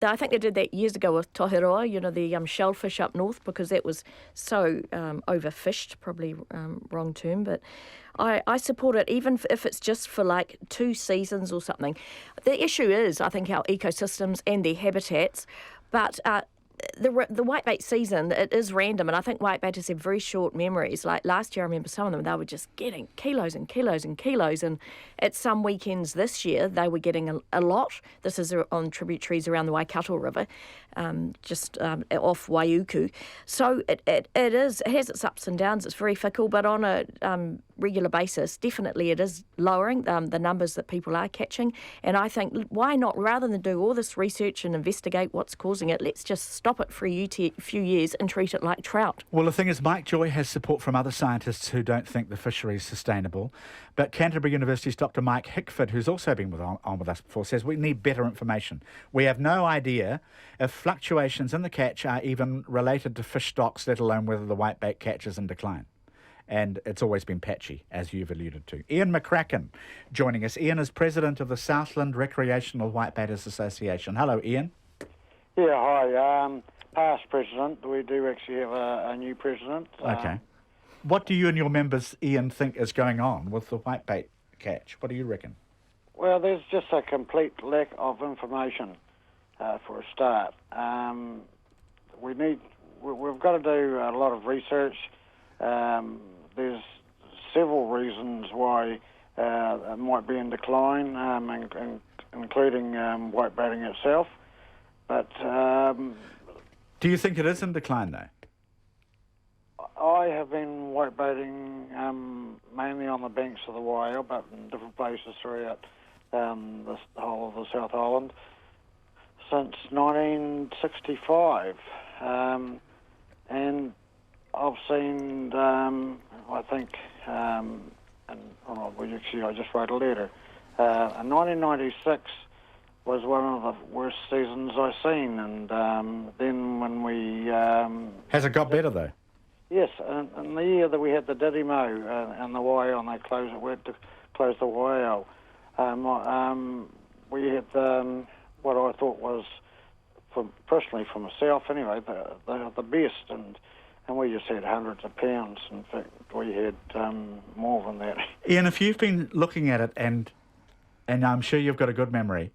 I think they did that years ago with toheroa, the shellfish up north, because that was so overfished, probably wrong term, but I support it, even if it's just for like 2 seasons or something. The issue is, I think, our ecosystems and their habitats, but the whitebait season, it is random, and I think whitebaiters have very short memories. Like last year, I remember some of them, they were just getting kilos and kilos and kilos, and at some weekends this year, they were getting a lot. This is on tributaries around the Waikato River, just off Waiuku. So it has its ups and downs. It's very fickle, but on a regular basis, definitely it is lowering the numbers that people are catching. And I think, why not, rather than do all this research and investigate what's causing it, let's just stop it for a few years and treat it like trout. Well, the thing is, Mike Joy has support from other scientists who don't think the fishery is sustainable. But Canterbury University's Dr. Mike Hickford, who's also been on with us before, says we need better information. We have no idea if fluctuations in the catch are even related to fish stocks, let alone whether the whitebait catch is in decline. And it's always been patchy, as you've alluded to. Ian McCracken joining us. Ian is president of the Southland Recreational Whitebaiters Association. Hello, Ian. Yeah, hi. Past president. We do actually have a new president. Okay. What do you and your members, Ian, think is going on with the whitebait catch? What do you reckon? Well, there's just a complete lack of information for a start. We've got to do a lot of research. There's several reasons why it might be in decline, including whitebaiting itself. But do you think it is in decline, though? I have been whitebaiting mainly on the banks of the Waio, but in different places throughout the whole of the South Island since 1965, and I've seen, I think, I just wrote a letter. In 1996 was one of the worst seasons I've seen, and then when we... Has it got better, though? Yes, and the year that we had the Didimo and the Waio, and we had to close the Waio, we had what I thought was, personally for myself anyway, the best, and we just had hundreds of pounds. In fact, we had more than that. Ian, if you've been looking at it, and I'm sure you've got a good memory,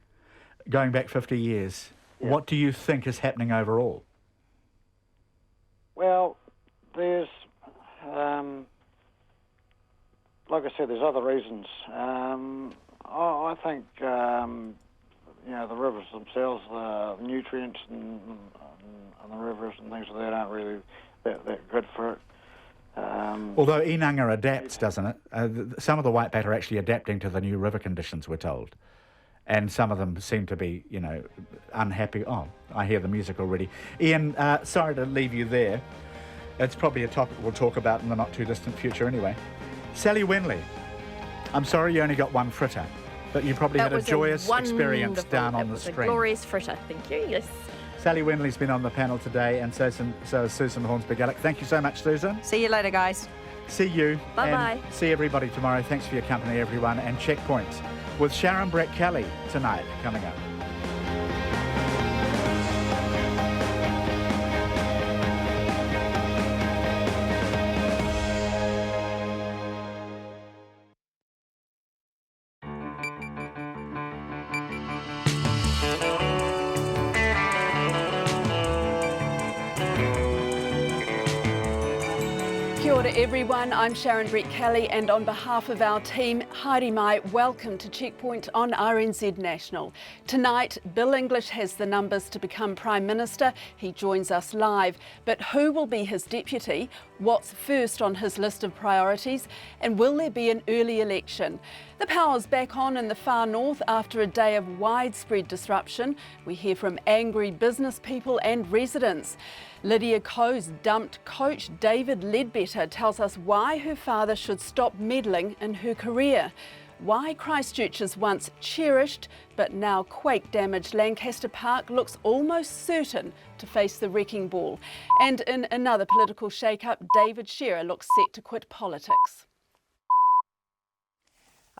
going back 50 years, yeah, what do you think is happening overall? Well, there's, like I said, there's other reasons. I think, the rivers themselves, the nutrients and the rivers and things like that aren't really that good for it. Although Inanga adapts, doesn't it? Some of the whitebait are actually adapting to the new river conditions, we're told. And some of them seem to be, unhappy. Oh, I hear the music already. Ian, sorry to leave you there. It's probably a topic we'll talk about in the not-too-distant future anyway. Sally Wenley, I'm sorry you only got one fritter, but you probably had a joyous experience down on the stream. It was a glorious fritter, thank you, yes. Sally Wenley's been on the panel today, and so is Susan Hornsby-Gallick. Thank you so much, Susan. See you later, guys. See you. Bye-bye. And see everybody tomorrow. Thanks for your company, everyone. And Checkpoints with Sharon Brett-Kelly tonight coming up. Kia ora everyone, I'm Sharon Brett-Kelly, and on behalf of our team, Haere mai, welcome to Checkpoint on RNZ National. Tonight, Bill English has the numbers to become Prime Minister. He joins us live. But who will be his deputy? What's first on his list of priorities? And will there be an early election? The power's back on in the far north after a day of widespread disruption. We hear from angry business people and residents. Lydia Coe's dumped coach David Ledbetter tells us why her father should stop meddling in her career. Why Christchurch's once cherished but now quake-damaged Lancaster Park looks almost certain to face the wrecking ball. And in another political shake-up, David Shearer looks set to quit politics.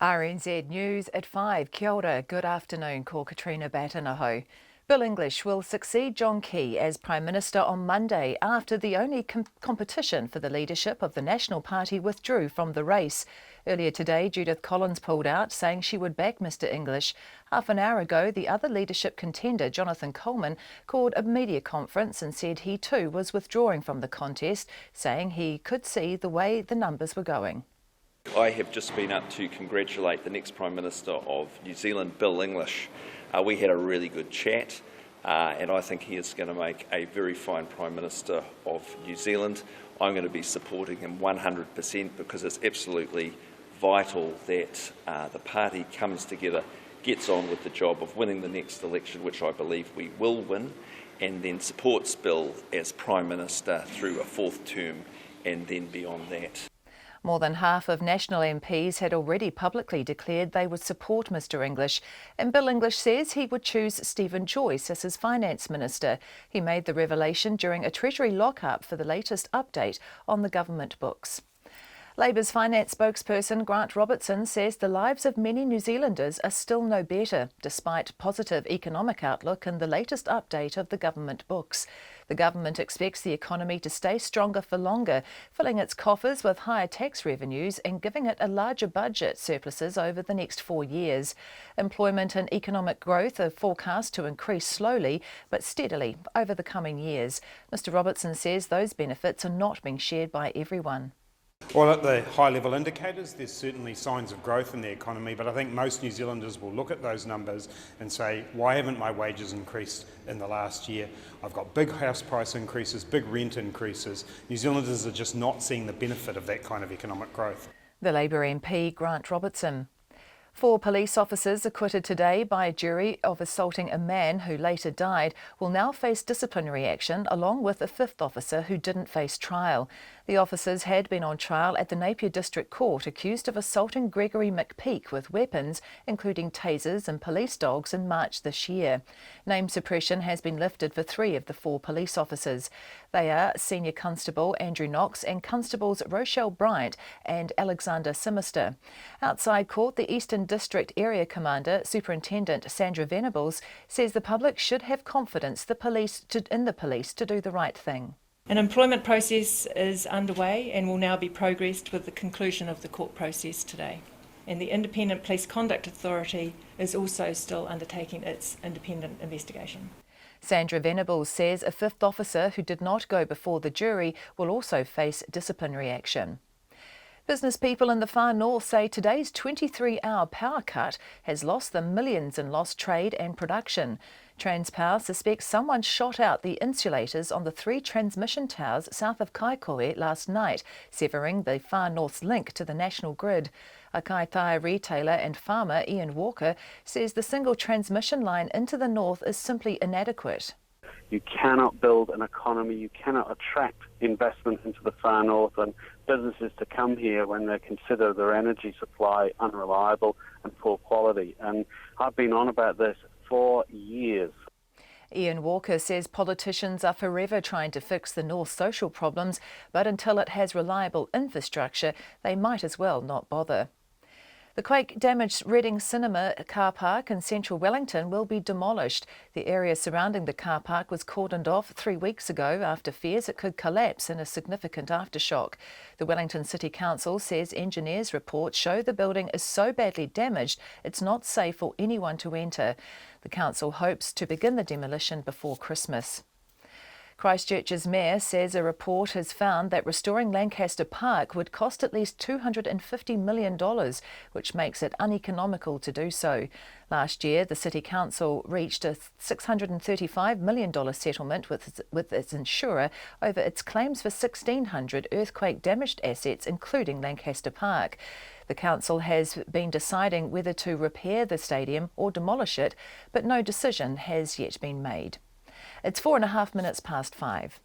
RNZ News at 5. Kia ora, good afternoon, ko Katrina Batanaho. Bill English will succeed John Key as Prime Minister on Monday after the only competition for the leadership of the National Party withdrew from the race. Earlier today, Judith Collins pulled out, saying she would back Mr English. Half an hour ago, the other leadership contender, Jonathan Coleman, called a media conference and said he too was withdrawing from the contest, saying he could see the way the numbers were going. I have just been up to congratulate the next Prime Minister of New Zealand, Bill English. We had a really good chat and I think he is going to make a very fine Prime Minister of New Zealand. I'm going to be supporting him 100% because it's absolutely vital that the party comes together, gets on with the job of winning the next election, which I believe we will win, and then supports Bill as Prime Minister through a fourth term and then beyond that. More than half of National MPs had already publicly declared they would support Mr English, and Bill English says he would choose Stephen Joyce as his Finance Minister. He made the revelation during a Treasury lock-up for the latest update on the government books. Labour's finance spokesperson Grant Robertson says the lives of many New Zealanders are still no better, despite positive economic outlook in the latest update of the government books. The government expects the economy to stay stronger for longer, filling its coffers with higher tax revenues and giving it a larger budget surpluses over the next 4 years. Employment and economic growth are forecast to increase slowly but steadily over the coming years. Mr Robertson says those benefits are not being shared by everyone. Well, at the high-level indicators, there's certainly signs of growth in the economy, but I think most New Zealanders will look at those numbers and say, why haven't my wages increased in the last year? I've got big house price increases, big rent increases. New Zealanders are just not seeing the benefit of that kind of economic growth. The Labour MP, Grant Robertson. 4 police officers acquitted today by a jury of assaulting a man who later died will now face disciplinary action, along with a 5th officer who didn't face trial. The officers had been on trial at the Napier District Court accused of assaulting Gregory McPeak with weapons, including tasers and police dogs, in March this year. Name suppression has been lifted for 3 of the 4 police officers. They are Senior Constable Andrew Knox and Constables Rochelle Bryant and Alexander Simister. Outside court, the Eastern District Area Commander, Superintendent Sandra Venables, says the public should have confidence in the police to do the right thing. An employment process is underway and will now be progressed with the conclusion of the court process today. And the Independent Police Conduct Authority is also still undertaking its independent investigation. Sandra Venables says a 5th officer who did not go before the jury will also face disciplinary action. Business people in the far north say today's 23-hour power cut has lost them millions in lost trade and production. Transpower suspects someone shot out the insulators on the 3 transmission towers south of Kaikohe last night, severing the far north's link to the national grid. A Kaitaia retailer and farmer, Ian Walker, says the single transmission line into the north is simply inadequate. You cannot build an economy, you cannot attract investment into the far north and businesses to come here when they consider their energy supply unreliable and poor quality. And I've been on about this for years. Ian Walker says politicians are forever trying to fix the North's social problems, but until it has reliable infrastructure, they might as well not bother. The quake-damaged Reading Cinema car park in central Wellington will be demolished. The area surrounding the car park was cordoned off 3 weeks ago after fears it could collapse in a significant aftershock. The Wellington City Council says engineers' reports show the building is so badly damaged it's not safe for anyone to enter. The council hopes to begin the demolition before Christmas. Christchurch's mayor says a report has found that restoring Lancaster Park would cost at least $250 million, which makes it uneconomical to do so. Last year, the City Council reached a $635 million settlement with its insurer over its claims for 1,600 earthquake-damaged assets, including Lancaster Park. The council has been deciding whether to repair the stadium or demolish it, but no decision has yet been made. It's 4.5 minutes past 5.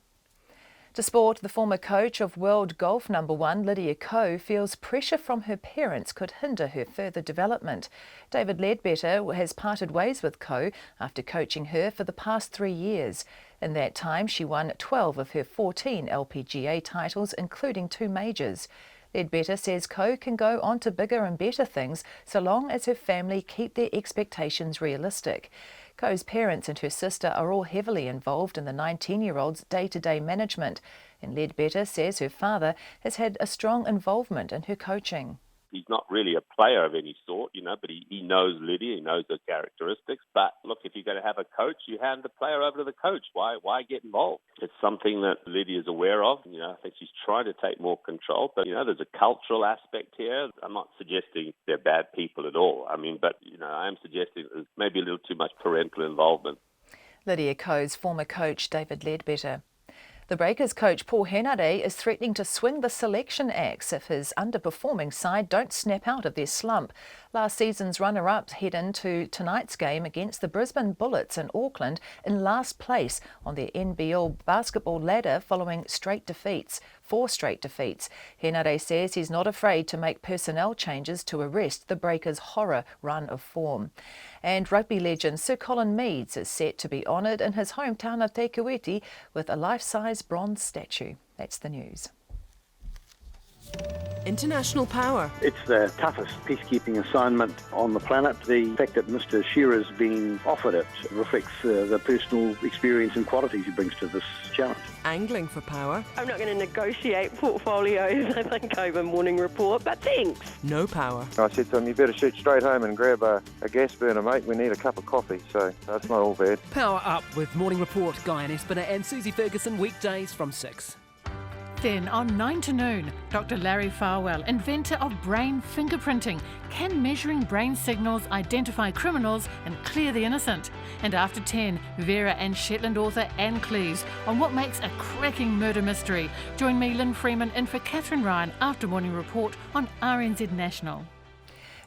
To sport, the former coach of world golf #1, Lydia Ko, feels pressure from her parents could hinder her further development. David Ledbetter has parted ways with Ko after coaching her for the past 3 years. In that time, she won 12 of her 14 LPGA titles, including 2 majors. Ledbetter says Ko can go on to bigger and better things so long as her family keep their expectations realistic. Ko's parents and her sister are all heavily involved in the 19-year-old's day-to-day management, and Ledbetter says her father has had a strong involvement in her coaching. He's not really a player of any sort, but he knows Lydia, he knows her characteristics. But look, if you're going to have a coach, you hand the player over to the coach. Why get involved? It's something that Lydia's aware of. I think she's trying to take more control. But, there's a cultural aspect here. I'm not suggesting they're bad people at all. I am suggesting there's maybe a little too much parental involvement. Lydia Ko's former coach, David Ledbetter. The Breakers coach Paul Henare is threatening to swing the selection axe if his underperforming side don't snap out of their slump. Last season's runner-ups head into tonight's game against the Brisbane Bullets in Auckland in last place on their NBL basketball ladder following 4 straight defeats. Henare says he's not afraid to make personnel changes to arrest the Breakers' horror run of form. And rugby legend Sir Colin Meads is set to be honoured in his hometown of Te Kuiti with a life-size bronze statue. That's the news. International power. It's the toughest peacekeeping assignment on the planet. The fact that Mr. Shearer's been offered it reflects the personal experience and qualities he brings to this challenge. Angling for power. I'm not going to negotiate portfolios, I think, over morning report, but thanks. No power. I said to him, you better shoot straight home and grab a gas burner, mate. We need a cup of coffee, so that's not all bad. Power up with Morning Report. Guy and Espiner and Susie Ferguson, weekdays from 6. Then on 9 to noon, Dr. Larry Farwell, inventor of brain fingerprinting, can measuring brain signals identify criminals and clear the innocent. And after 10, Vera and Shetland author Anne Cleves on what makes a cracking murder mystery. Join me, Lynn Freeman, in for Catherine Ryan after Morning Report on RNZ National.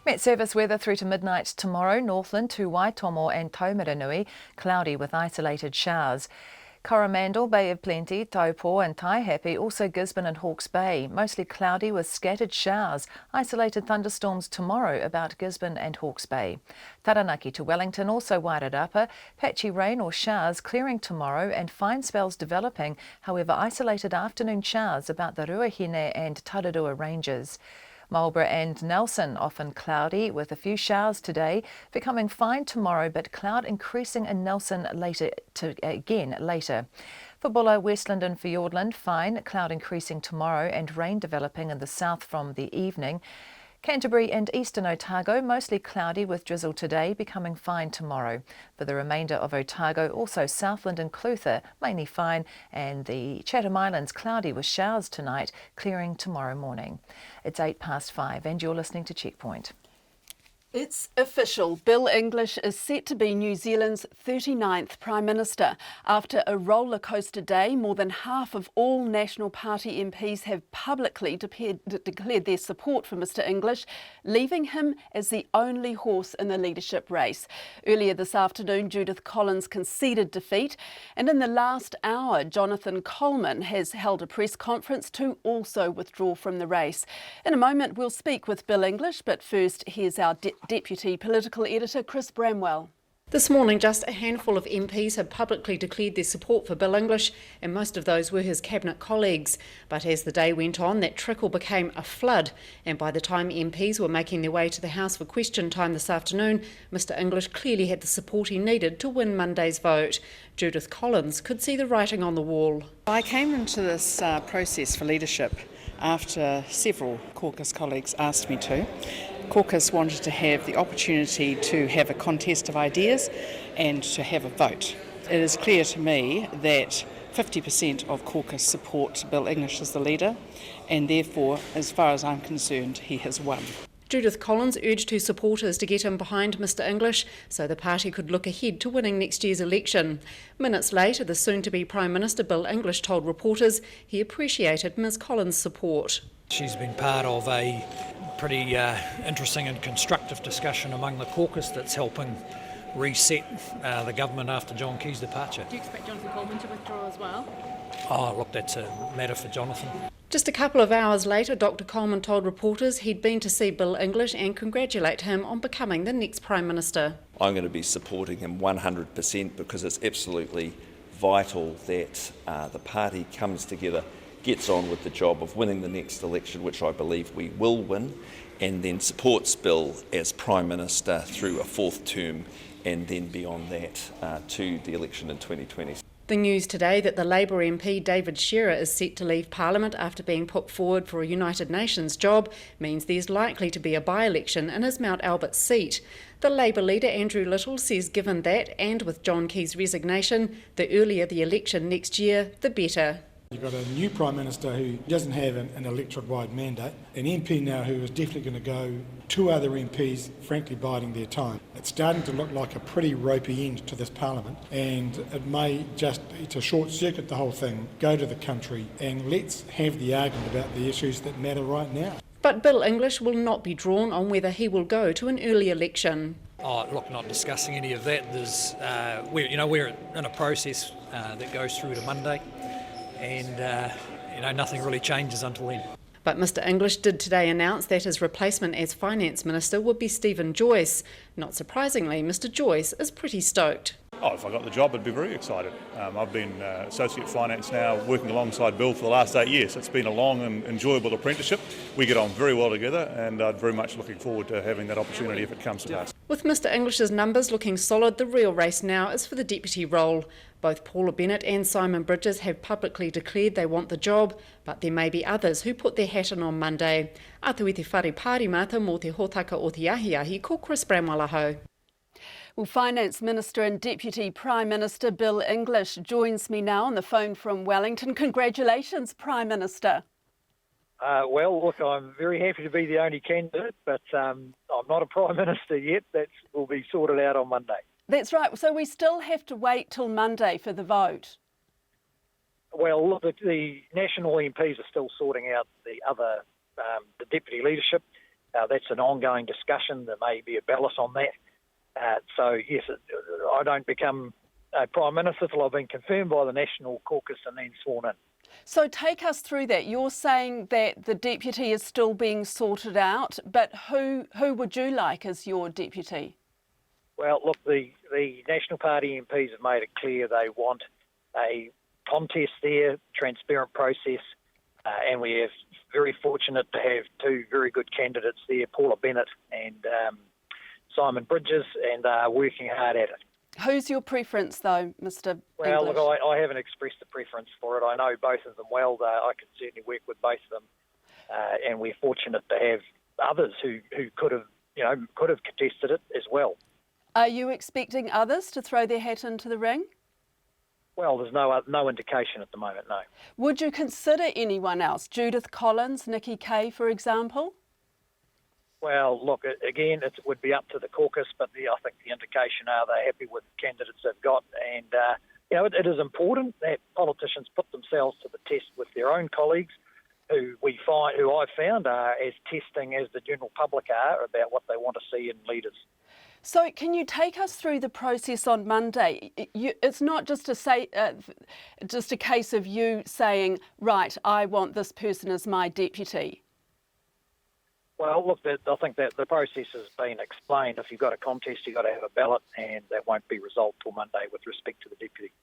Met Service weather through to midnight tomorrow, Northland to Waitomo and Taumaranui, cloudy with isolated showers. Coromandel, Bay of Plenty, Taupo and Taihape, also Gisborne and Hawke's Bay. Mostly cloudy with scattered showers. Isolated thunderstorms tomorrow about Gisborne and Hawke's Bay. Taranaki to Wellington, also Wairarapa. Patchy rain or showers clearing tomorrow and fine spells developing. However, isolated afternoon showers about the Ruahine and Tararua ranges. Marlborough and Nelson often cloudy with a few showers today, becoming fine tomorrow but cloud increasing in Nelson later. For Bulla, Westland and Fiordland, fine, cloud increasing tomorrow and rain developing in the south from the evening. Canterbury and eastern Otago, mostly cloudy with drizzle today, becoming fine tomorrow. For the remainder of Otago, also Southland and Clutha, mainly fine, and the Chatham Islands cloudy with showers tonight, clearing tomorrow morning. It's 5:08 and you're listening to Checkpoint. It's official. Bill English is set to be New Zealand's 39th Prime Minister. After a roller coaster day, more than half of all National Party MPs have publicly declared their support for Mr English, leaving him as the only horse in the leadership race. Earlier this afternoon, Judith Collins conceded defeat, and in the last hour, Jonathan Coleman has held a press conference to also withdraw from the race. In a moment, we'll speak with Bill English, but first, here's our Deputy Political Editor Chris Bramwell. This morning, just a handful of MPs have publicly declared their support for Bill English, and most of those were his cabinet colleagues. But as the day went on, that trickle became a flood, and by the time MPs were making their way to the House for question time this afternoon, Mr English clearly had the support he needed to win Monday's vote. Judith Collins could see the writing on the wall. I came into this process for leadership after several caucus colleagues asked me to. Caucus wanted to have the opportunity to have a contest of ideas and to have a vote. It is clear to me that 50% of caucus support Bill English as the leader, and therefore, as far as I'm concerned, he has won. Judith Collins urged her supporters to get in behind Mr English so the party could look ahead to winning next year's election. Minutes later, the soon-to-be Prime Minister Bill English told reporters he appreciated Ms Collins' support. She's been part of a pretty interesting and constructive discussion among the caucus that's helping reset the government after John Key's departure. Do you expect Jonathan Coleman to withdraw as well? Oh, look, that's a matter for Jonathan. Just a couple of hours later, Dr Coleman told reporters he'd been to see Bill English and congratulate him on becoming the next Prime Minister. I'm going to be supporting him 100% because it's absolutely vital that the party comes together, gets on with the job of winning the next election, which I believe we will win, and then supports Bill as Prime Minister through a fourth term, and then beyond that to the election in 2020. The news today that the Labour MP David Shearer is set to leave Parliament after being put forward for a United Nations job means there's likely to be a by-election in his Mount Albert seat. The Labour leader Andrew Little says given that, and with John Key's resignation, the earlier the election next year, the better. You've got a new Prime Minister who doesn't have an electorate-wide mandate, an MP now who is definitely going to go, two other MPs frankly biding their time. It's starting to look like a pretty ropey end to this Parliament, and it may just, to short-circuit the whole thing, go to the country and let's have the argument about the issues that matter right now. But Bill English will not be drawn on whether he will go to an early election. Oh, look, not discussing any of that. There's, we're in a process that goes through to Monday, and nothing really changes until then. But Mr English did today announce that his replacement as Finance Minister would be Stephen Joyce. Not surprisingly, Mr Joyce is pretty stoked. Oh, if I got the job, I'd be very excited. I've been Associate Finance now, working alongside Bill for the last 8 years. It's been a long and enjoyable apprenticeship. We get on very well together, and I'm very much looking forward to having that opportunity if it comes to pass. With Mr English's numbers looking solid, the real race now is for the deputy role. Both Paula Bennett and Simon Bridges have publicly declared they want the job, but there may be others who put their hat in on Monday. Atu i te whare pārimata mō te hōtaka o te ahiahi, ko Chris Bramwell ho. Well, Finance Minister and Deputy Prime Minister Bill English joins me now on the phone from Wellington. Congratulations, Prime Minister. Well, look, I'm very happy to be the only candidate, but I'm not a Prime Minister yet. That will be sorted out on Monday. That's right. So we still have to wait till Monday for the vote. Well, look, the national MPs are still sorting out the other, the deputy leadership. That's an ongoing discussion. There may be a ballot on that. So, yes, I don't become a Prime Minister till I've been confirmed by the National Caucus and then sworn in. So take us through that. You're saying that the deputy is still being sorted out, but who would you like as your deputy? Well, look, the National Party MPs have made it clear they want a contest there, transparent process, and we are very fortunate to have two very good candidates there, Paula Bennett and Simon Bridges, and are working hard at it. Who's your preference, though, Mr. Well, English? look, I haven't expressed a preference for it. I know both of them well. I can certainly work with both of them, and we're fortunate to have others who could have contested it as well. Are you expecting others to throw their hat into the ring? Well, there's no indication at the moment, no. Would you consider anyone else? Judith Collins, Nikki Kay, for example? Well, look, again, it would be up to the caucus, but I think the indication are they're happy with the candidates they've got. And, it is important that politicians put themselves to the test with their own colleagues who I've found are as testing as the general public are about what they want to see in leaders. So can you take us through the process on Monday? It's not just just a case of you saying, right, I want this person as my deputy. Well, look, I think that the process has been explained. If you've got a contest, you've got to have a ballot, and that won't be resolved till Monday with respect to the deputy.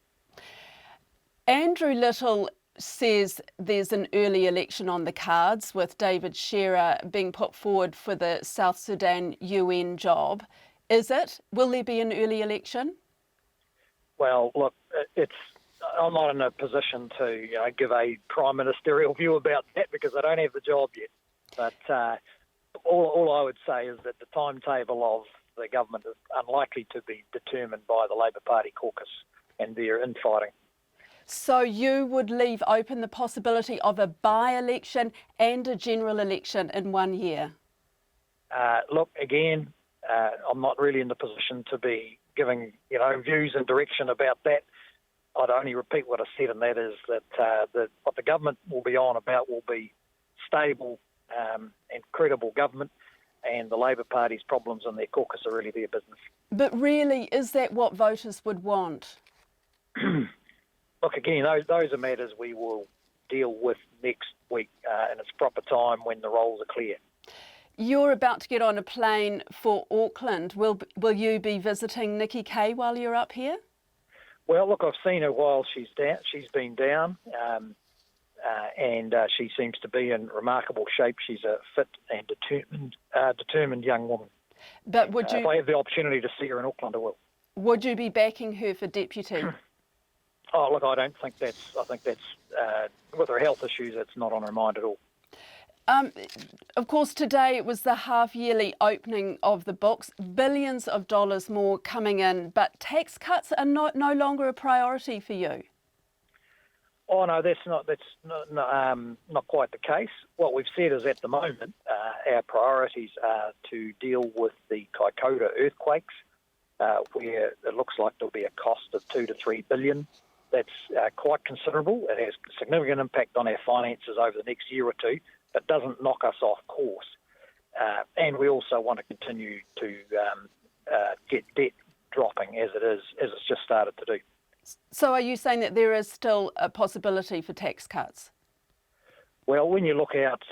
Andrew Little says there's an early election on the cards with David Shearer being put forward for the South Sudan UN job. Is it? Will there be an early election? Well, look, I'm not in a position to give a prime ministerial view about that because I don't have the job yet. But all I would say is that the timetable of the government is unlikely to be determined by the Labour Party caucus and their infighting. So you would leave open the possibility of a by-election and a general election in 1 year? Look, again, I'm not really in the position to be giving, views and direction about that. I'd only repeat what I said, and that is that what the government will be on about will be stable and credible government, and the Labour Party's problems in their caucus are really their business. But really, is that what voters would want? Look, again, those are matters we will deal with next week in its proper time when the roles are clear. You're about to get on a plane for Auckland. Will you be visiting Nikki Kay while you're up here? Well, look, I've seen her while she's been down. and she seems to be in remarkable shape. She's a fit and determined young woman. But would If I have the opportunity to see her in Auckland, I will. Would you be backing her for deputy? Oh, look, I don't think that's. I think that's with her health issues, it's not on her mind at all. Of course, today it was the half-yearly opening of the books. Billions of dollars more coming in, but tax cuts are no longer a priority for you. Oh no, that's not quite the case. What we've said is at the moment our priorities are to deal with the Kaikoura earthquakes, where it looks like there'll be a cost of $2 to $3 billion. That's quite considerable. It has significant impact on our finances over the next year or two, but doesn't knock us off course. And we also want to continue to get debt dropping as it's just started to do. So are you saying that there is still a possibility for tax cuts? Well, when you look out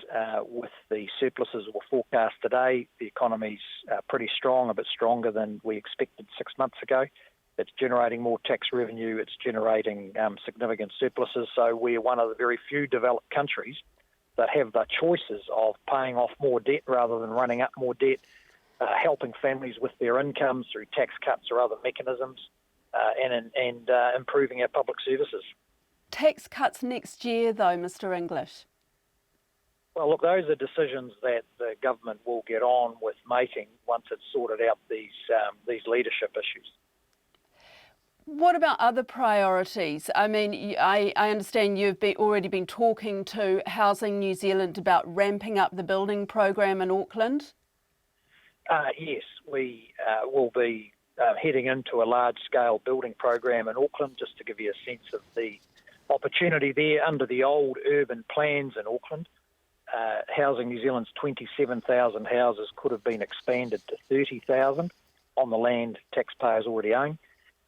with the surpluses we're forecast today, the economy's pretty strong, a bit stronger than we expected 6 months ago. It's generating more tax revenue, it's generating significant surpluses, so we're one of the very few developed countries that have the choices of paying off more debt rather than running up more debt, helping families with their incomes through tax cuts or other mechanisms, and improving our public services. Tax cuts next year, though, Mr. English? Well, look, those are decisions that the government will get on with making once it's sorted out these leadership issues. What about other priorities? I mean, I understand you've already been talking to Housing New Zealand about ramping up the building program in Auckland. Yes, we will be heading into a large-scale building program in Auckland, just to give you a sense of the opportunity there. Under the old urban plans in Auckland, Housing New Zealand's 27,000 houses could have been expanded to 30,000 on the land taxpayers already own.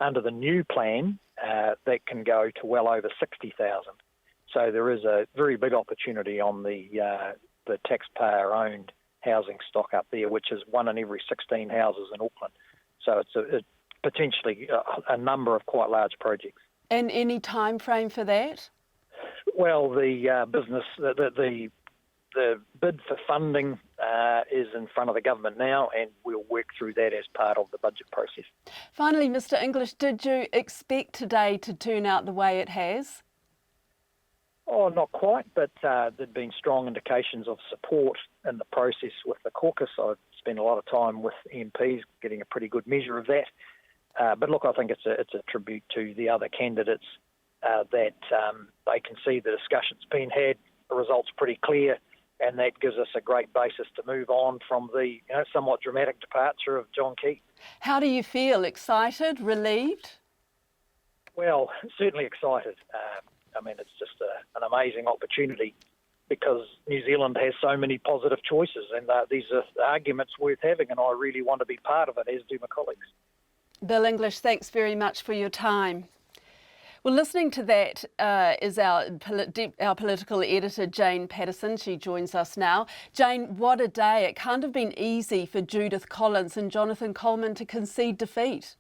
Under the new plan, that can go to well over 60,000. So there is a very big opportunity on the taxpayer-owned housing stock up there, which is 1 in every 16 houses in Auckland. So it's potentially a number of quite large projects. And any time frame for that? Well, the bid for funding is in front of the government now, and we'll work through that as part of the budget process. Finally, Mr. English, did you expect today to turn out the way it has? Oh, not quite, but there'd been strong indications of support in the process with the caucus. I've spent a lot of time with MPs, getting a pretty good measure of that. But look, I think it's a tribute to the other candidates that they can see the discussions being had, the results pretty clear, and that gives us a great basis to move on from the somewhat dramatic departure of John Key. How do you feel? Excited? Relieved? Well, certainly excited. I mean, it's just an amazing opportunity because New Zealand has so many positive choices, and these are arguments worth having, and I really want to be part of it, as do my colleagues. Bill English, thanks very much for your time. Well, listening to that is our political editor, Jane Patterson. She joins us now. Jane, what a day. It can't have been easy for Judith Collins and Jonathan Coleman to concede defeat.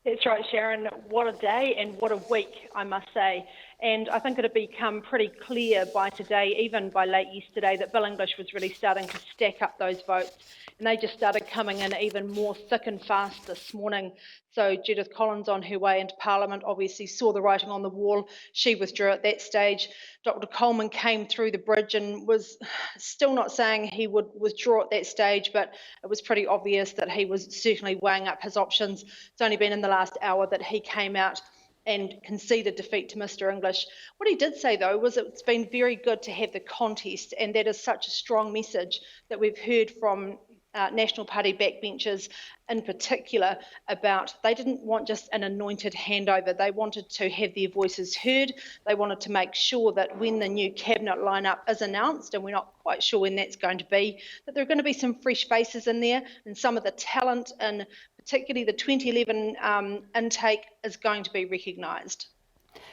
That's right, Sharon. What a day and what a week, I must say. And I think it had become pretty clear by today, even by late yesterday, that Bill English was really starting to stack up those votes. And they just started coming in even more thick and fast this morning. So Judith Collins, on her way into Parliament, obviously saw the writing on the wall. She withdrew at that stage. Dr. Coleman came through the bridge and was still not saying he would withdraw at that stage, but it was pretty obvious that he was certainly weighing up his options. It's only been in the last hour that he came out and conceded defeat to Mr. English. What he did say, though, was it's been very good to have the contest, and that is such a strong message that we've heard from National Party backbenchers in particular about they didn't want just an anointed handover. They wanted to have their voices heard. They wanted to make sure that when the new cabinet lineup is announced, and we're not quite sure when that's going to be, that there are going to be some fresh faces in there, and some of the talent and particularly the 2011 intake is going to be recognised.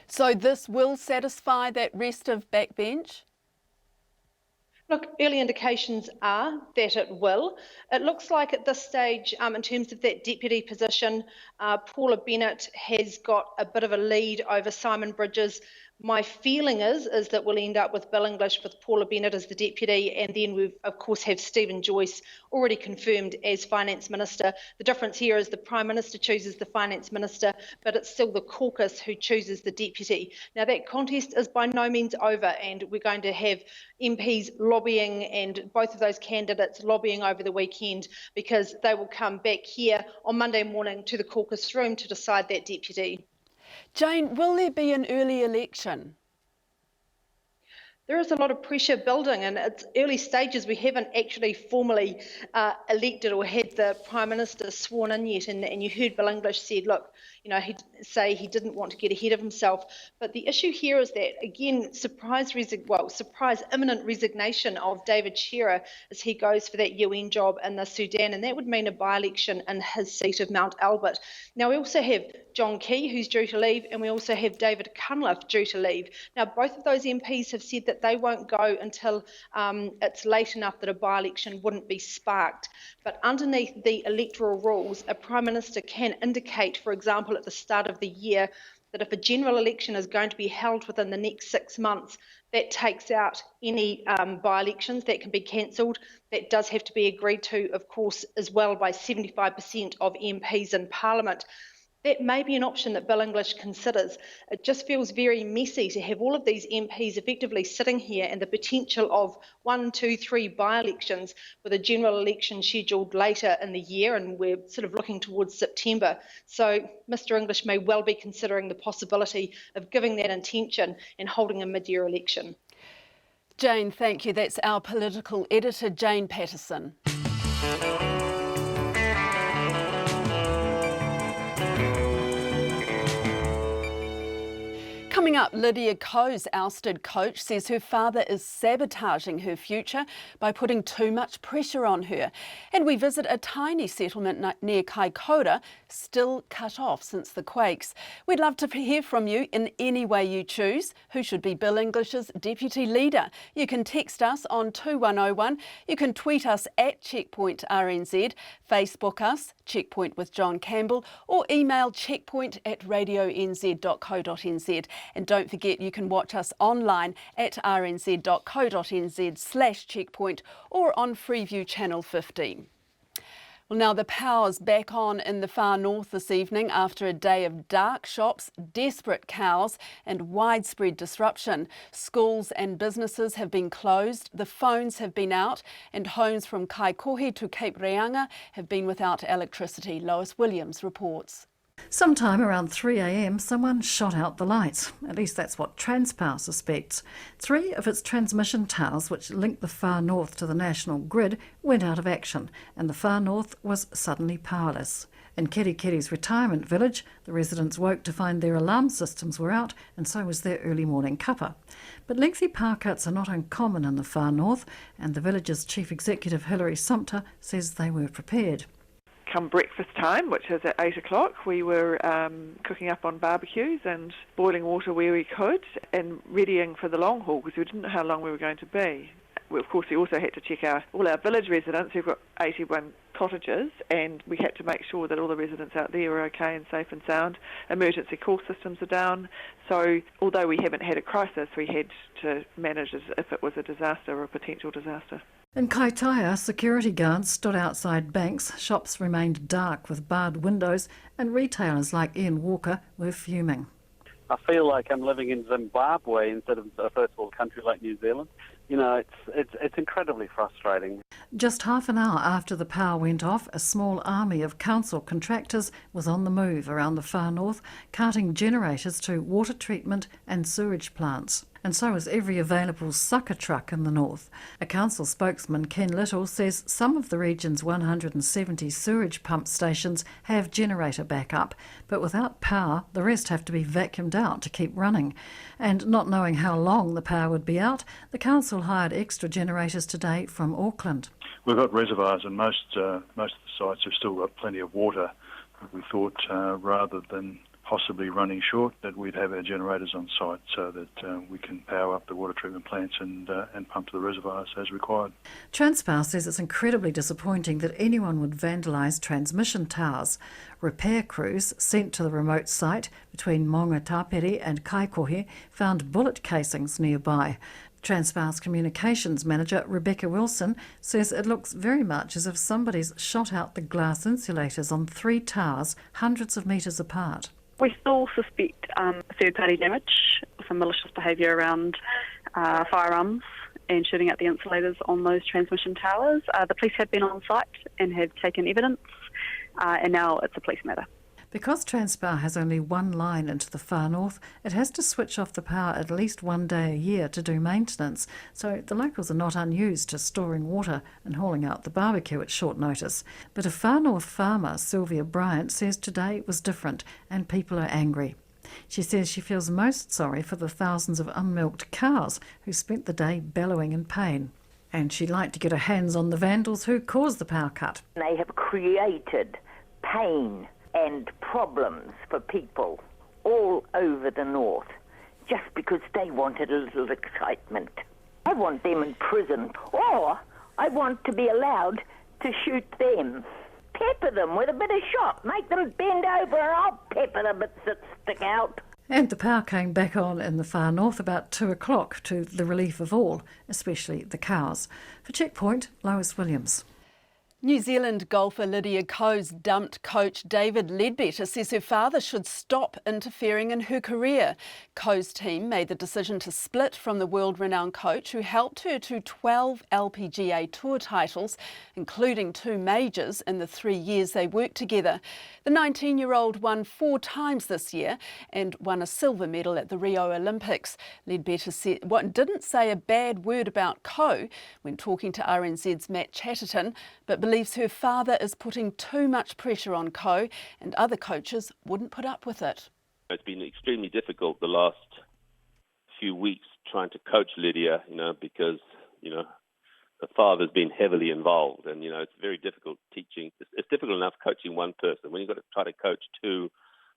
So this will satisfy that rest of backbench? Look, early indications are that it will. It looks like at this stage, in terms of that deputy position, Paula Bennett has got a bit of a lead over Simon Bridges. My feeling is that we'll end up with Bill English with Paula Bennett as the deputy, and then we of course have Stephen Joyce already confirmed as finance minister. The difference here is the Prime Minister chooses the finance minister, but it's still the caucus who chooses the deputy. Now that contest is by no means over, and we're going to have MPs lobbying, and both of those candidates lobbying over the weekend, because they will come back here on Monday morning to the caucus room to decide that deputy. Jane, will there be an early election? There is a lot of pressure building, and it's early stages. We haven't actually formally elected or had the Prime Minister sworn in yet. And you heard Bill English said, look, he'd say he didn't want to get ahead of himself. But the issue here is that, again, surprise imminent resignation of David Shearer as he goes for that UN job in the Sudan, and that would mean a by-election in his seat of Mount Albert. Now, we also have John Key, who's due to leave, and we also have David Cunliffe due to leave. Now, both of those MPs have said that they won't go until it's late enough that a by-election wouldn't be sparked. But underneath the electoral rules, a Prime Minister can indicate, for example, at the start of the year, that if a general election is going to be held within the next 6 months, that takes out any by-elections that can be cancelled. That does have to be agreed to, of course, as well by 75% of MPs in Parliament. That may be an option that Bill English considers. It just feels very messy to have all of these MPs effectively sitting here and the potential of 1, 2, 3 by-elections with a general election scheduled later in the year, and we're sort of looking towards September. So Mr English may well be considering the possibility of giving that intention and holding a mid-year election. Jane, thank you. That's our political editor, Jane Patterson. Coming up, Lydia Coe's ousted coach says her father is sabotaging her future by putting too much pressure on her. And we visit a tiny settlement near Kaikoura, still cut off since the quakes. We'd love to hear from you in any way you choose. Who should be Bill English's deputy leader? You can text us on 2101. You can tweet us at Checkpoint RNZ, Facebook us, Checkpoint with John Campbell, or email checkpoint@radionz.co.nz. And don't forget, you can watch us online at rnz.co.nz/checkpoint or on Freeview Channel 15. Well, now the power's back on in the far north this evening after a day of dark shops, desperate cows and widespread disruption. Schools and businesses have been closed, the phones have been out, and homes from Kaikohe to Cape Reanga have been without electricity. Lois Williams reports. Sometime around 3 a.m, someone shot out the lights. At least that's what Transpower suspects. 3 of its transmission towers, which link the far north to the national grid, went out of action, and the far north was suddenly powerless. In Kerikeri's retirement village, the residents woke to find their alarm systems were out, and so was their early morning cuppa. But lengthy power cuts are not uncommon in the far north, and the village's chief executive, Hilary Sumpter, says they were prepared. Come breakfast time, which is at 8 o'clock, we were cooking up on barbecues and boiling water where we could and readying for the long haul because we didn't know how long we were going to be. Of course, we also had to check all our village residents. We've got 81 cottages, and we had to make sure that all the residents out there were okay and safe and sound. Emergency call systems are down. So although we haven't had a crisis, we had to manage as if it was a disaster or a potential disaster. In Kaitaia, security guards stood outside banks, shops remained dark with barred windows, and retailers like Ian Walker were fuming. I feel like I'm living in Zimbabwe instead of a first world country like New Zealand. It's incredibly frustrating. Just half an hour after the power went off, a small army of council contractors was on the move around the far north, carting generators to water treatment and sewage plants. And so is every available sucker truck in the north. A council spokesman, Ken Little, says some of the region's 170 sewage pump stations have generator backup, but without power, the rest have to be vacuumed out to keep running. And not knowing how long the power would be out, the council hired extra generators today from Auckland. We've got reservoirs, and most of the sites have still got plenty of water. We thought rather than possibly running short, that we'd have our generators on site so that we can power up the water treatment plants and pump to the reservoirs as required. Transpower says it's incredibly disappointing that anyone would vandalise transmission towers. Repair crews sent to the remote site between Maunga-Tapere and Kaikohe found bullet casings nearby. Transpower's communications manager, Rebecca Wilson, says it looks very much as if somebody's shot out the glass insulators on 3 towers hundreds of metres apart. We still suspect third-party damage, some malicious behaviour around firearms and shooting out the insulators on those transmission towers. The police have been on site and have taken evidence, and now it's a police matter. Because Transpower has only one line into the far north, it has to switch off the power at least one day a year to do maintenance, so the locals are not unused to storing water and hauling out the barbecue at short notice. But a far north farmer, Sylvia Bryant, says today was different and people are angry. She says she feels most sorry for the thousands of unmilked cows who spent the day bellowing in pain. And she'd like to get her hands on the vandals who caused the power cut. They have created pain and problems for people all over the north just because they wanted a little excitement. I want them in prison, or I want to be allowed to shoot them. Pepper them with a bit of shot, make them bend over and I'll pepper the bits that stick out. And the power came back on in the far north about 2 o'clock to the relief of all, especially the cows. For Checkpoint, Lois Williams. New Zealand golfer Lydia Ko's dumped coach David Ledbetter says her father should stop interfering in her career. Ko's team made the decision to split from the world-renowned coach who helped her to 12 LPGA Tour titles, including 2 majors in the 3 years they worked together. The 19-year-old won 4 times this year and won a silver medal at the Rio Olympics. Ledbetter didn't say a bad word about Ko when talking to RNZ's Matt Chatterton, but believes her father is putting too much pressure on Ko and other coaches wouldn't put up with it. It's been extremely difficult the last few weeks trying to coach Lydia, because, the father's been heavily involved and, it's very difficult teaching. It's difficult enough coaching one person. When you've got to try to coach 2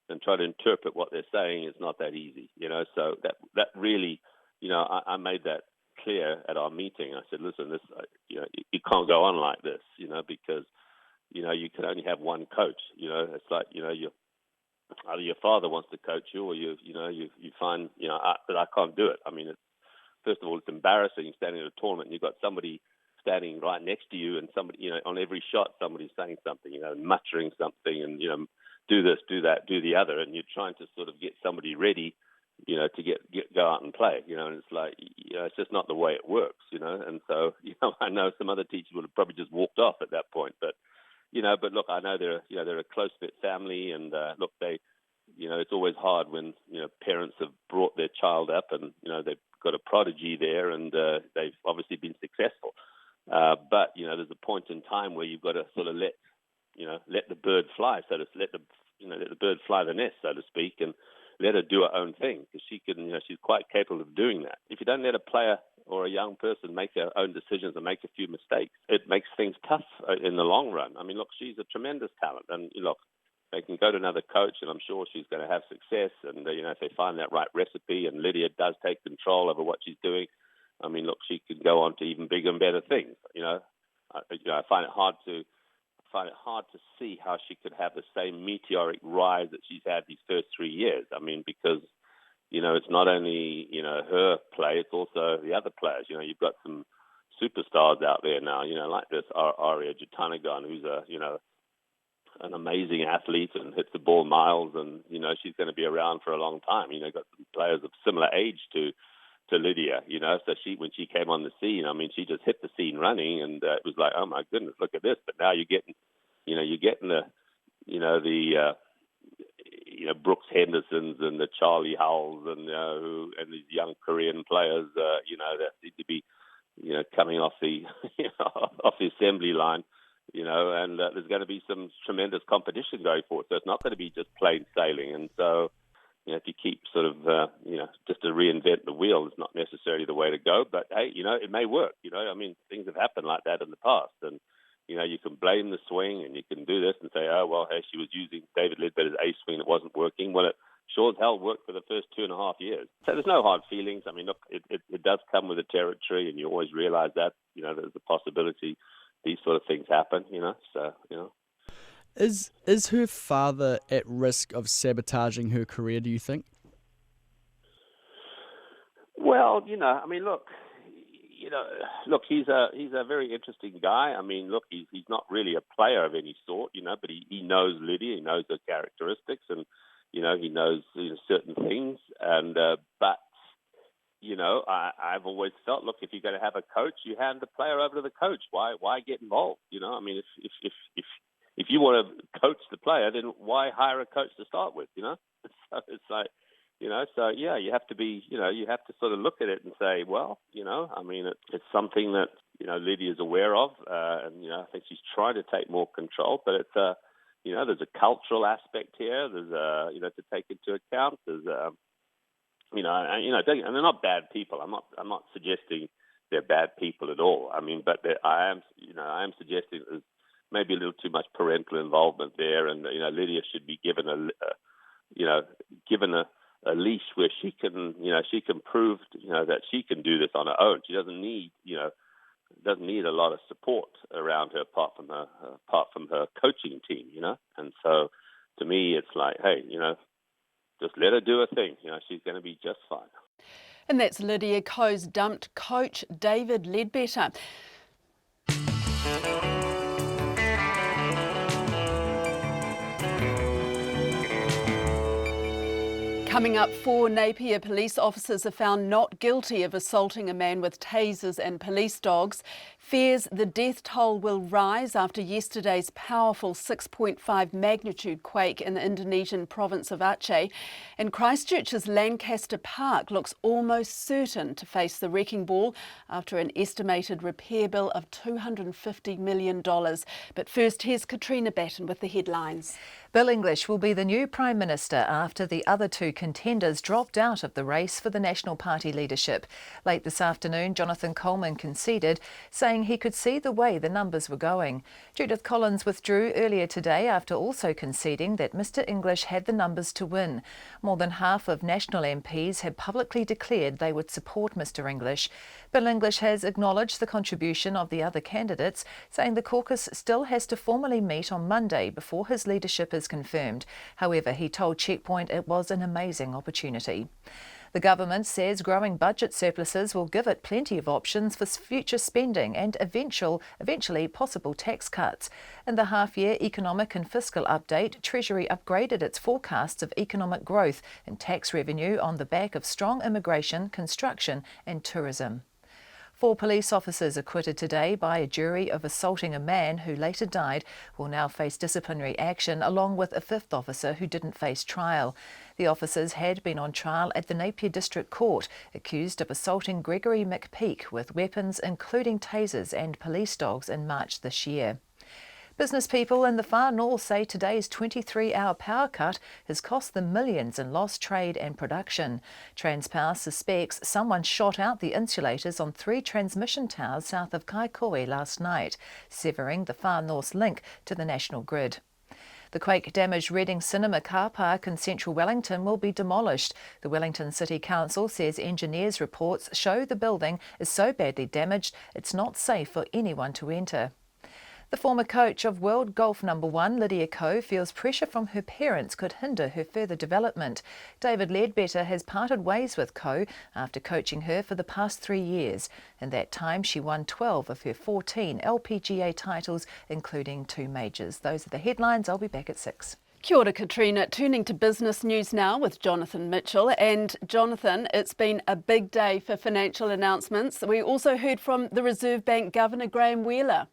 and try to interpret what they're saying, it's not that easy, So that really, I made that clear at our meeting. I said, listen, this, you can't go on like this, because, you can only have one coach. It's like, either your father wants to coach you or you find, that I can't do it. I mean, first of all, it's embarrassing standing at a tournament and you've got somebody standing right next to you and somebody, on every shot, somebody's saying something, muttering something and, do this, do that, do the other. And you're trying to sort of get somebody ready, to go out and play, and it's like, it's just not the way it works, and so, I know some other teachers would have probably just walked off at that point, but look, I know they're a close-knit family, and look, it's always hard when, parents have brought their child up and, they've got a prodigy there and they've obviously been successful, but, there's a point in time where you've got to sort of let the bird fly, let the bird fly the nest, so to speak, and let her do her own thing, because she can, she's quite capable of doing that. If you don't let a player or a young person make their own decisions and make a few mistakes, it makes things tough in the long run. I mean, look, she's a tremendous talent, and look, they can go to another coach, and I'm sure she's going to have success. And if they find that right recipe, and Lydia does take control over what she's doing, I mean, look, she could go on to even bigger and better things. I find it hard to see how she could have the same meteoric rise that she's had these first 3 years. I mean, because, it's not only, her play, it's also the other players. You've got some superstars out there now, like this Aria Jatanagan, who's an amazing athlete and hits the ball miles, and, she's going to be around for a long time. Got some players of similar age to Lydia, so when she came on the scene, I mean, she just hit the scene running, and it was like, oh my goodness, look at this. But now you're getting the Brooks Hendersons and the Charlie Howells and these young Korean players, that seem to be, coming off the off the assembly line, and there's going to be some tremendous competition going forward. So it's not going to be just plain sailing, and so. If you keep sort of, just to reinvent the wheel, it's not necessarily the way to go. But, hey, it may work. I mean, things have happened like that in the past. And, You know, you can blame the swing and you can do this and say, oh, well, hey, she was using David Ledbetter's ace swing, it wasn't working. Well, it sure as hell worked for the first 2.5 years. So there's no hard feelings. I mean, look, it does come with the territory, and you always realize that, you know, there's a possibility these sort of things happen, you know, so, you know. Is her father at risk of sabotaging her career, do you think? Well, you know, I mean, look, he's a very interesting guy. I mean, look, he's not really a player of any sort, you know, but he knows Lydia, he knows her characteristics, and, you know, he knows, you know, certain things. And but, you know, I've always felt, look, if you're going to have a coach, you hand the player over to the coach. Why get involved? You know, I mean, if you want to coach the player, then why hire a coach to start with? You know, so it's like, you know, so yeah, you have to be, you know, you have to sort of look at it and say, well, you know, I mean, it's something that, you know, Lydia's aware of, and, you know, I think she's trying to take more control, but it's, you know, there's a cultural aspect here. There's you know, to take into account. There's, you know, and they're not bad people. I'm not suggesting they're bad people at all. I mean, but I am suggesting there's maybe a little too much parental involvement there, and, you know, Lydia should be given a leash where she can prove, you know, that she can do this on her own. She doesn't need, you know, a lot of support around her apart from her coaching team, you know. And so, to me, it's like, hey, you know, just let her do her thing. You know, she's going to be just fine. And that's Lydia Ko's dumped coach, David Ledbetter. Coming up, 4 Napier police officers are found not guilty of assaulting a man with tasers and police dogs. Fears the death toll will rise after yesterday's powerful 6.5 magnitude quake in the Indonesian province of Aceh. And Christchurch's Lancaster Park looks almost certain to face the wrecking ball after an estimated repair bill of $250 million. But first, here's Katrina Batten with the headlines. Bill English will be the new Prime Minister after the other 2 contenders dropped out of the race for the National Party leadership. Late this afternoon, Jonathan Coleman conceded, saying he could see the way the numbers were going. Judith Collins withdrew earlier today after also conceding that Mr English had the numbers to win. More than half of National MPs had publicly declared they would support Mr English. Bill English has acknowledged the contribution of the other candidates, saying the caucus still has to formally meet on Monday before his leadership is confirmed. However, he told Checkpoint it was an amazing opportunity. The government says growing budget surpluses will give it plenty of options for future spending and eventually possible tax cuts. In the half-year economic and fiscal update, Treasury upgraded its forecasts of economic growth and tax revenue on the back of strong immigration, construction and tourism. 4 police officers acquitted today by a jury of assaulting a man who later died will now face disciplinary action, along with a 5th officer who didn't face trial. The officers had been on trial at the Napier District Court, accused of assaulting Gregory McPeak with weapons including tasers and police dogs in March this year. Business people in the far north say today's 23-hour power cut has cost them millions in lost trade and production. Transpower suspects someone shot out the insulators on 3 transmission towers south of Kaikohe last night, severing the far north's link to the national grid. The quake-damaged Reading Cinema car park in central Wellington will be demolished. The Wellington City Council says engineers' reports show the building is so badly damaged it's not safe for anyone to enter. The former coach of world golf #1, Lydia Ko, feels pressure from her parents could hinder her further development. David Ledbetter has parted ways with Ko after coaching her for the past 3 years. In that time, she won 12 of her 14 LPGA titles, including 2 majors. Those are the headlines. I'll be back at 6. Kia ora, Katrina. Turning to business news now with Jonathan Mitchell. And Jonathan, it's been a big day for financial announcements. We also heard from the Reserve Bank Governor Graham Wheeler.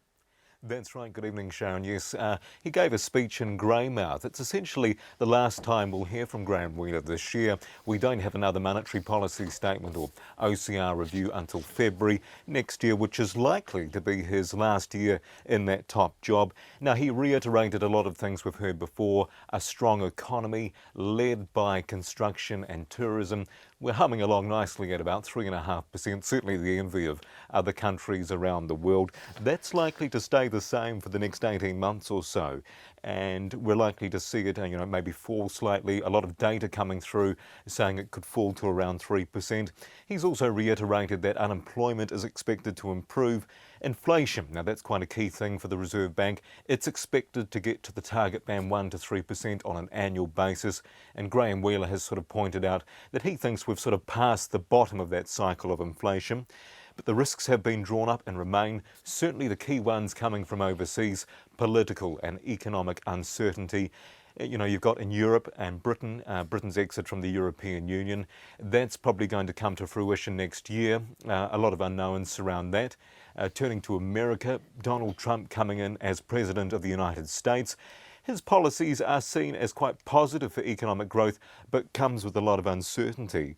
That's right. Good evening, Sharon. Yes, he gave a speech in Greymouth. It's essentially the last time we'll hear from Graham Wheeler this year. We don't have another monetary policy statement or OCR review until February next year, which is likely to be his last year in that top job. Now, he reiterated a lot of things we've heard before: a strong economy led by construction and tourism, We're humming along nicely at about 3.5%, certainly the envy of other countries around the world. That's likely to stay the same for the next 18 months or so. And we're likely to see it, maybe fall slightly. A lot of data coming through saying it could fall to around 3%. He's also reiterated that unemployment is expected to improve. Inflation, now that's quite a key thing for the Reserve Bank. It's expected to get to the target band 1 to 3% on an annual basis. And Graham Wheeler has sort of pointed out that he thinks we've sort of passed the bottom of that cycle of inflation. But the risks have been drawn up and remain, certainly the key ones coming from overseas, political and economic uncertainty. You've got in Europe and Britain, Britain's exit from the European Union. That's probably going to come to fruition next year. A lot of unknowns surround that. Turning to America, Donald Trump coming in as President of the United States. His policies are seen as quite positive for economic growth, but comes with a lot of uncertainty.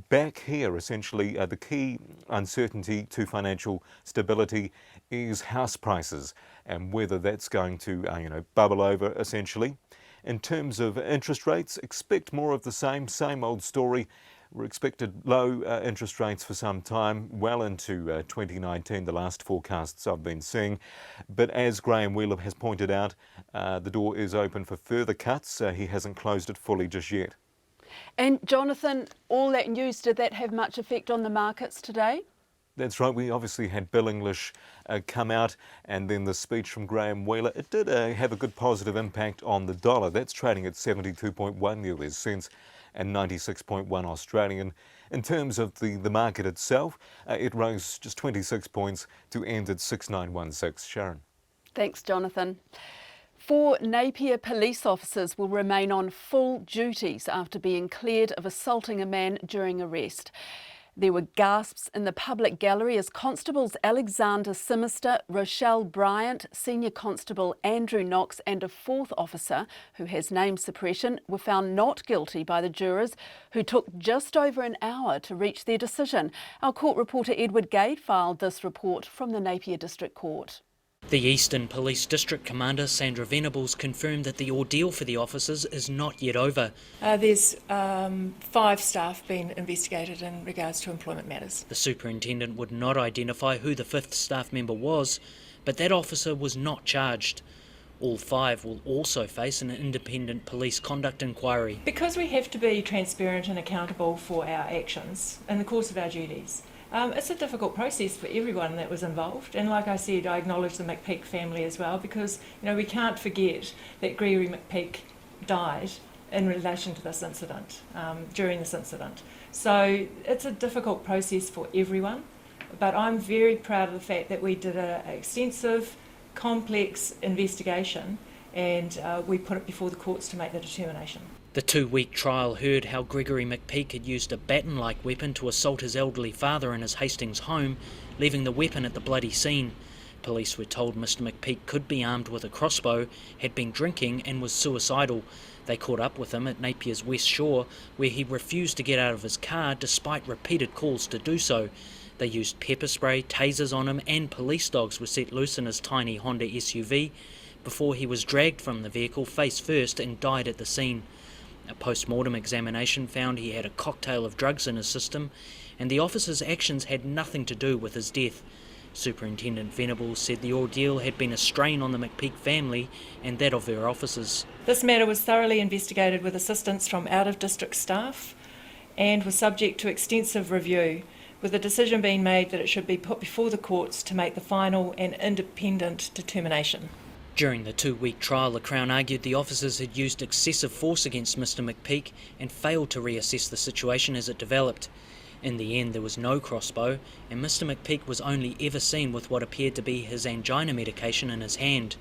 Back here, essentially, the key uncertainty to financial stability is house prices and whether that's going to, bubble over, essentially. In terms of interest rates, expect more of the same old story. We're expected low interest rates for some time, well into 2019, the last forecasts I've been seeing. But as Graham Wheeler has pointed out, the door is open for further cuts. He hasn't closed it fully just yet. And Jonathan, all that news, did that have much effect on the markets today? That's right. We obviously had Bill English come out, and then the speech from Graham Wheeler. It did have a good positive impact on the dollar. That's trading at 72.1 US cents and 96.1 Australian. In terms of the market itself, it rose just 26 points to end at 6916. Sharon. Thanks, Jonathan. 4 Napier police officers will remain on full duties after being cleared of assaulting a man during arrest. There were gasps in the public gallery as Constables Alexander Simister, Rochelle Bryant, Senior Constable Andrew Knox and a 4th officer, who has name suppression, were found not guilty by the jurors, who took just over an hour to reach their decision. Our court reporter Edward Gade filed this report from the Napier District Court. The Eastern Police District Commander Sandra Venables confirmed that the ordeal for the officers is not yet over. There's 5 staff being investigated in regards to employment matters. The superintendent would not identify who the 5th staff member was, but that officer was not charged. All 5 will also face an independent police conduct inquiry. Because we have to be transparent and accountable for our actions in the course of our duties, it's a difficult process for everyone that was involved, and like I said, I acknowledge the McPeak family as well, because we can't forget that Gregory McPeak died in relation to this incident, during this incident. So it's a difficult process for everyone, but I'm very proud of the fact that we did an extensive, complex investigation and we put it before the courts to make the determination. The 2-week trial heard how Gregory McPeak had used a baton-like weapon to assault his elderly father in his Hastings home, leaving the weapon at the bloody scene. Police were told Mr McPeak could be armed with a crossbow, had been drinking and was suicidal. They caught up with him at Napier's West Shore, where he refused to get out of his car despite repeated calls to do so. They used pepper spray, tasers on him and police dogs were set loose in his tiny Honda SUV before he was dragged from the vehicle face first and died at the scene. A post-mortem examination found he had a cocktail of drugs in his system, and the officer's actions had nothing to do with his death. Superintendent Venables said the ordeal had been a strain on the McPeak family and that of their officers. This matter was thoroughly investigated with assistance from out-of-district staff and was subject to extensive review, with the decision being made that it should be put before the courts to make the final and independent determination. During the 2-week trial, the Crown argued the officers had used excessive force against Mr McPeak and failed to reassess the situation as it developed. In the end, there was no crossbow, and Mr McPeak was only ever seen with what appeared to be his angina medication in his hand.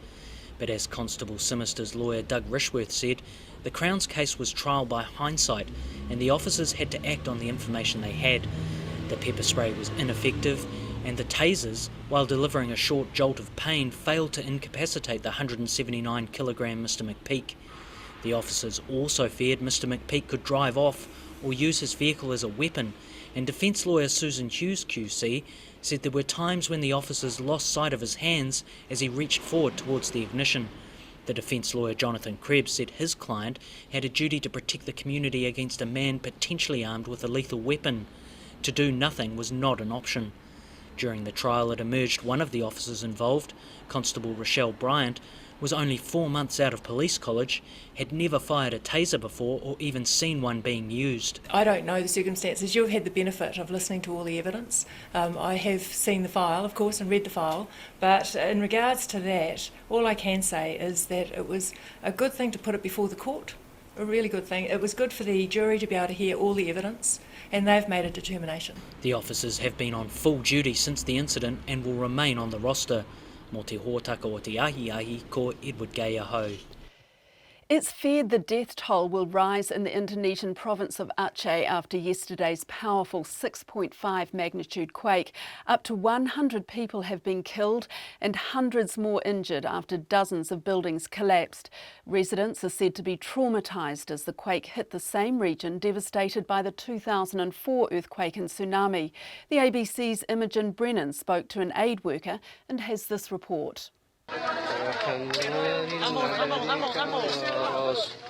But as Constable Simister's lawyer Doug Rishworth said, the Crown's case was trial by hindsight, and the officers had to act on the information they had. The pepper spray was ineffective, and the tasers, while delivering a short jolt of pain, failed to incapacitate the 179-kilogram Mr McPeak. The officers also feared Mr McPeak could drive off or use his vehicle as a weapon, and defence lawyer Susan Hughes QC said there were times when the officers lost sight of his hands as he reached forward towards the ignition. The defence lawyer Jonathan Krebs said his client had a duty to protect the community against a man potentially armed with a lethal weapon. To do nothing was not an option. During the trial, it emerged one of the officers involved, Constable Rochelle Bryant, was only 4 months out of police college, had never fired a taser before or even seen one being used. I don't know the circumstances. You've had the benefit of listening to all the evidence. I have seen the file, of course, and read the file, but in regards to that, all I can say is that it was a good thing to put it before the court, a really good thing. It was good for the jury to be able to hear all the evidence, and they've made a determination. The officers have been on full duty since the incident and will remain on the roster. Mō te hōtaka o te ahi, ko Edward Gay Aho. It's feared the death toll will rise in the Indonesian province of Aceh after yesterday's powerful 6.5 magnitude quake. Up to 100 people have been killed and hundreds more injured after dozens of buildings collapsed. Residents are said to be traumatised as the quake hit the same region devastated by the 2004 earthquake and tsunami. The ABC's Imogen Brennan spoke to an aid worker and has this report.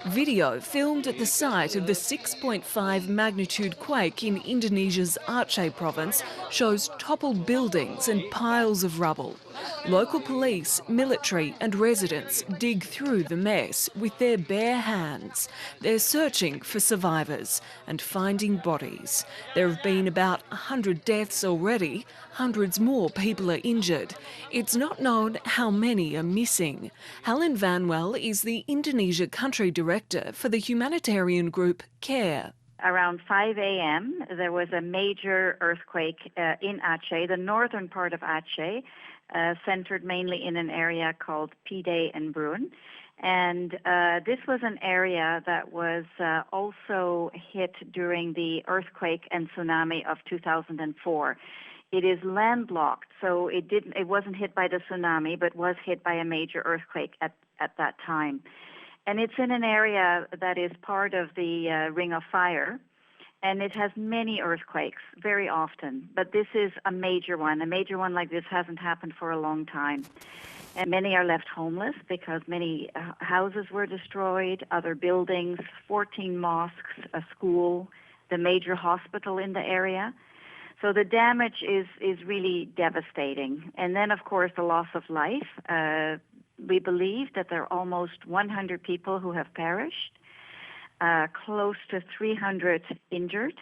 Video filmed at the site of the 6.5 magnitude quake in Indonesia's Aceh province shows toppled buildings and piles of rubble. Local police, military and residents dig through the mess with their bare hands. They're searching for survivors and finding bodies. There have been about 100 deaths already. Hundreds more people are injured. It's not known how many are missing. Helen Vanwell is the Indonesia country director for the humanitarian group CARE. Around 5 a.m. there was a major earthquake in Aceh, the northern part of Aceh, centered mainly in an area called Pide and Brun. And this was an area that was also hit during the earthquake and tsunami of 2004. It is landlocked, so it wasn't hit by the tsunami, but was hit by a major earthquake at that time. And it's in an area that is part of the Ring of Fire, and it has many earthquakes very often. But this is a major one. A major one like this hasn't happened for a long time. And many are left homeless because many houses were destroyed, other buildings, 14 mosques, a school, the major hospital in the area. So the damage is really devastating. And then, of course, the loss of life. We believe that there are almost 100 people who have perished, close to 300 injured.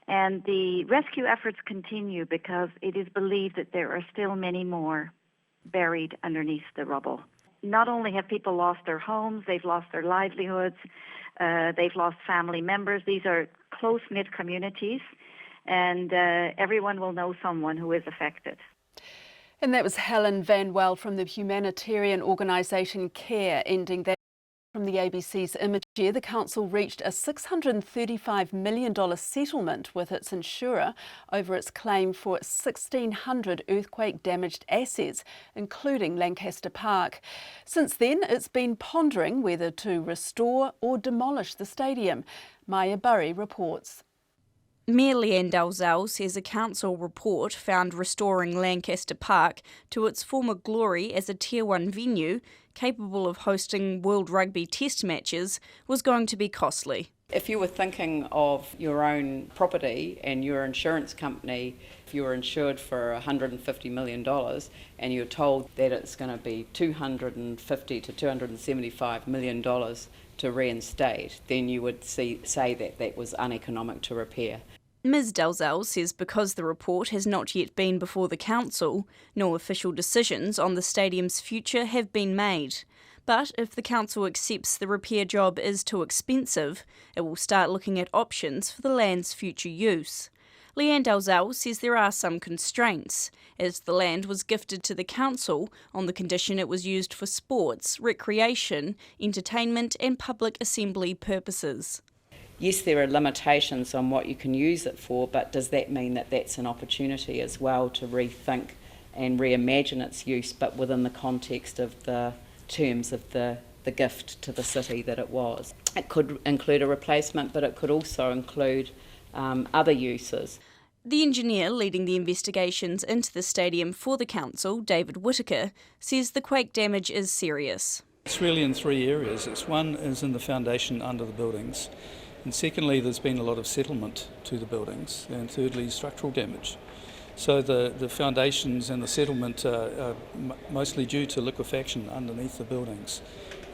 And the rescue efforts continue because it is believed that there are still many more buried underneath the rubble. Not only have people lost their homes, they've lost their livelihoods, they've lost family members. These are close-knit communities, and everyone will know someone who is affected. And that was Helen Vanwell from the humanitarian organisation CARE, ending that. From the ABC's Image Here, the council reached a $635 million settlement with its insurer over its claim for 1,600 earthquake-damaged assets, including Lancaster Park. Since then, it's been pondering whether to restore or demolish the stadium. Maya Burry reports. Mayor Leanne Dalzell says a council report found restoring Lancaster Park to its former glory as a Tier 1 venue, capable of hosting World Rugby Test matches, was going to be costly. If you were thinking of your own property and your insurance company, if you were insured for $150 million and you're told that it's going to be $250 to $275 million to reinstate, then you would say that that was uneconomic to repair. Ms Dalzell says because the report has not yet been before the council, no official decisions on the stadium's future have been made. But if the council accepts the repair job is too expensive, it will start looking at options for the land's future use. Leanne Dalzell says there are some constraints, as the land was gifted to the council on the condition it was used for sports, recreation, entertainment and public assembly purposes. Yes, there are limitations on what you can use it for, but does that mean that that's an opportunity as well to rethink and reimagine its use, but within the context of the terms of the gift to the city that it was? It could include a replacement, but it could also include other uses. The engineer leading the investigations into the stadium for the council, David Whittaker, says the quake damage is serious. It's really in three areas. One is in the foundation under the buildings, and secondly there's been a lot of settlement to the buildings, and thirdly structural damage. So the foundations and the settlement are mostly due to liquefaction underneath the buildings.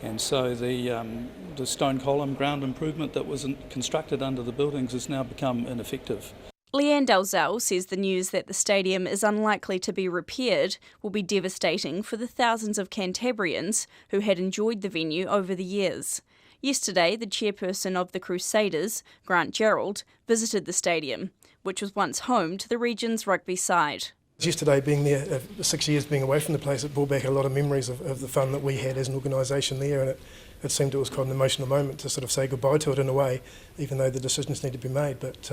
And so the stone column ground improvement that was constructed under the buildings has now become ineffective. Leanne Dalzell says the news that the stadium is unlikely to be repaired will be devastating for the thousands of Cantabrians who had enjoyed the venue over the years. Yesterday, the chairperson of the Crusaders, Grant Gerald, visited the stadium, which was once home to the region's rugby side. Yesterday, being there, 6 years being away from the place, it brought back a lot of memories of the fun that we had as an organisation there, and it seemed it was quite an emotional moment to sort of say goodbye to it in a way, even though the decisions need to be made. But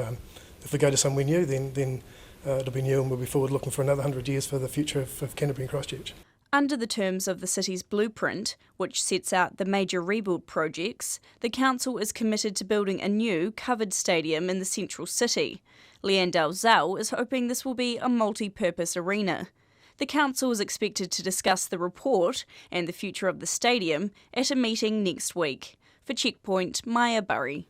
if we go to somewhere new, then it'll be new, and we'll be forward looking for another 100 years for the future of Canterbury and Christchurch. Under the terms of the city's blueprint, which sets out the major rebuild projects, the council is committed to building a new covered stadium in the central city. Leanne Dalzell is hoping this will be a multi-purpose arena. The council is expected to discuss the report and the future of the stadium at a meeting next week. For Checkpoint, Maya Burry.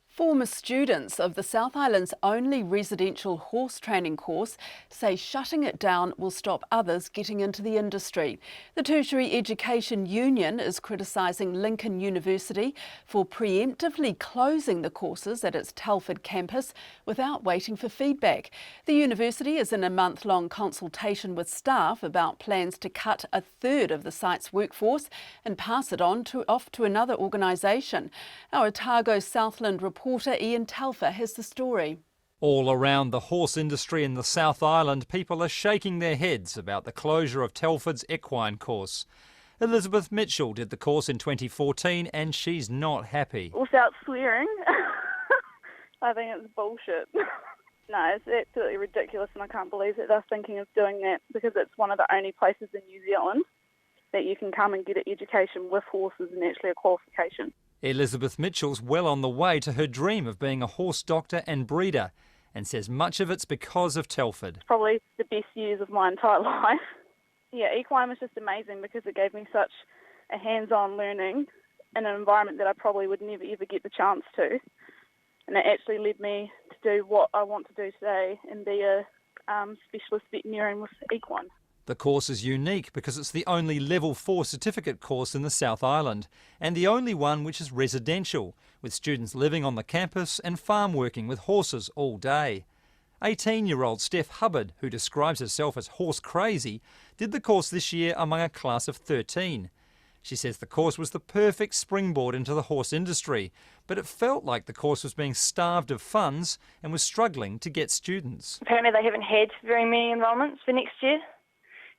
Former students of the South Island's only residential horse training course say shutting it down will stop others getting into the industry. The Tertiary Education Union is criticising Lincoln University for preemptively closing the courses at its Telford campus without waiting for feedback. The university is in a month-long consultation with staff about plans to cut a third of the site's workforce and pass it off to another organisation. Our Otago Southland reporter Ian Telfer has the story. All around the horse industry in the South Island, people are shaking their heads about the closure of Telford's equine course. Elizabeth Mitchell did the course in 2014 and she's not happy. Without swearing, I think it's bullshit. No, it's absolutely ridiculous, and I can't believe that they're thinking of doing that, because it's one of the only places in New Zealand that you can come and get an education with horses and actually a qualification. Elizabeth Mitchell's well on the way to her dream of being a horse doctor and breeder, and says much of it's because of Telford. It's probably the best years of my entire life. Yeah, equine was just amazing because it gave me such a hands-on learning in an environment that I probably would never ever get the chance to. And it actually led me to do what I want to do today and be a specialist veterinarian with equine. The course is unique because it's the only Level 4 certificate course in the South Island, and the only one which is residential, with students living on the campus and farm working with horses all day. 18-year-old Steph Hubbard, who describes herself as horse crazy, did the course this year among a class of 13. She says the course was the perfect springboard into the horse industry, but it felt like the course was being starved of funds and was struggling to get students. Apparently they haven't had very many enrolments for next year.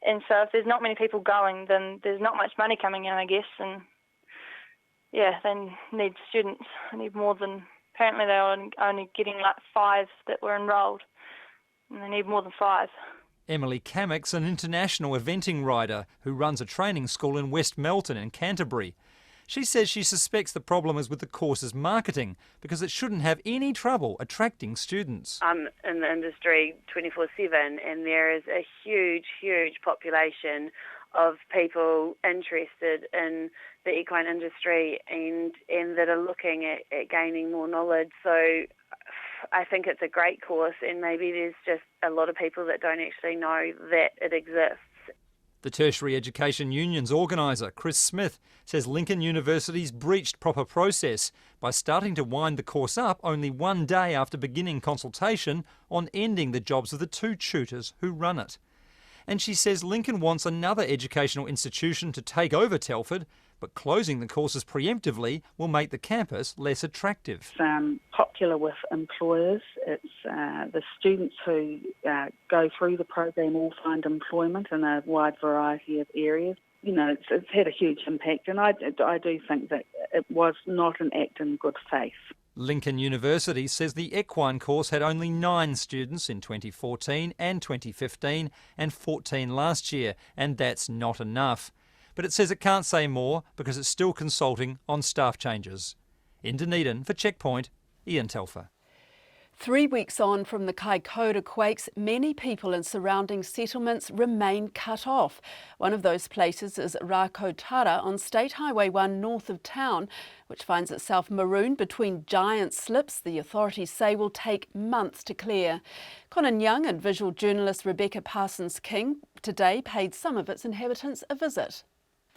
And so if there's not many people going, then there's not much money coming in, I guess. And yeah, they need students. They need more than, apparently they were only getting like 5 that were enrolled. And they need more than 5. Emily Cammick's an international eventing rider who runs a training school in West Melton in Canterbury. She says she suspects the problem is with the course's marketing because it shouldn't have any trouble attracting students. I'm in the industry 24/7 and there is a huge, huge population of people interested in the equine industry and that are looking at gaining more knowledge. So I think it's a great course, and maybe there's just a lot of people that don't actually know that it exists. The Tertiary Education Union's organiser, Chris Smith, says Lincoln University's breached proper process by starting to wind the course up only one day after beginning consultation on ending the jobs of the 2 tutors who run it. And she says Lincoln wants another educational institution to take over Telford, but closing the courses preemptively will make the campus less attractive. It's popular with employers. It's the students who go through the program all find employment in a wide variety of areas. You know, it's had a huge impact, and I do think that it was not an act in good faith. Lincoln University says the equine course had only 9 students in 2014 and 2015 and 14 last year, and that's not enough. But it says it can't say more because it's still consulting on staff changes. In Dunedin for Checkpoint, Ian Telfer. 3 weeks on from the Kaikoura quakes, many people in surrounding settlements remain cut off. One of those places is Rakotara on State Highway 1 north of town, which finds itself marooned between giant slips the authorities say will take months to clear. Conan Young and visual journalist Rebecca Parsons-King today paid some of its inhabitants a visit.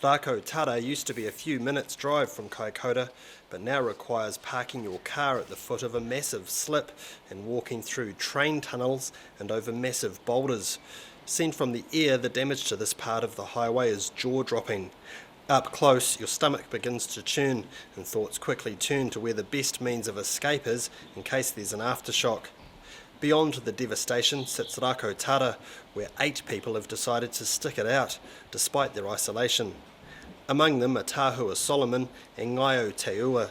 Rakotara used to be a few minutes' drive from Kaikoura, but now requires parking your car at the foot of a massive slip and walking through train tunnels and over massive boulders. Seen from the air, the damage to this part of the highway is jaw-dropping. Up close, your stomach begins to churn and thoughts quickly turn to where the best means of escape is in case there's an aftershock. Beyond the devastation sits Rakotara, where 8 people have decided to stick it out, despite their isolation. Among them are Tahua Solomon and Ngaio Teua.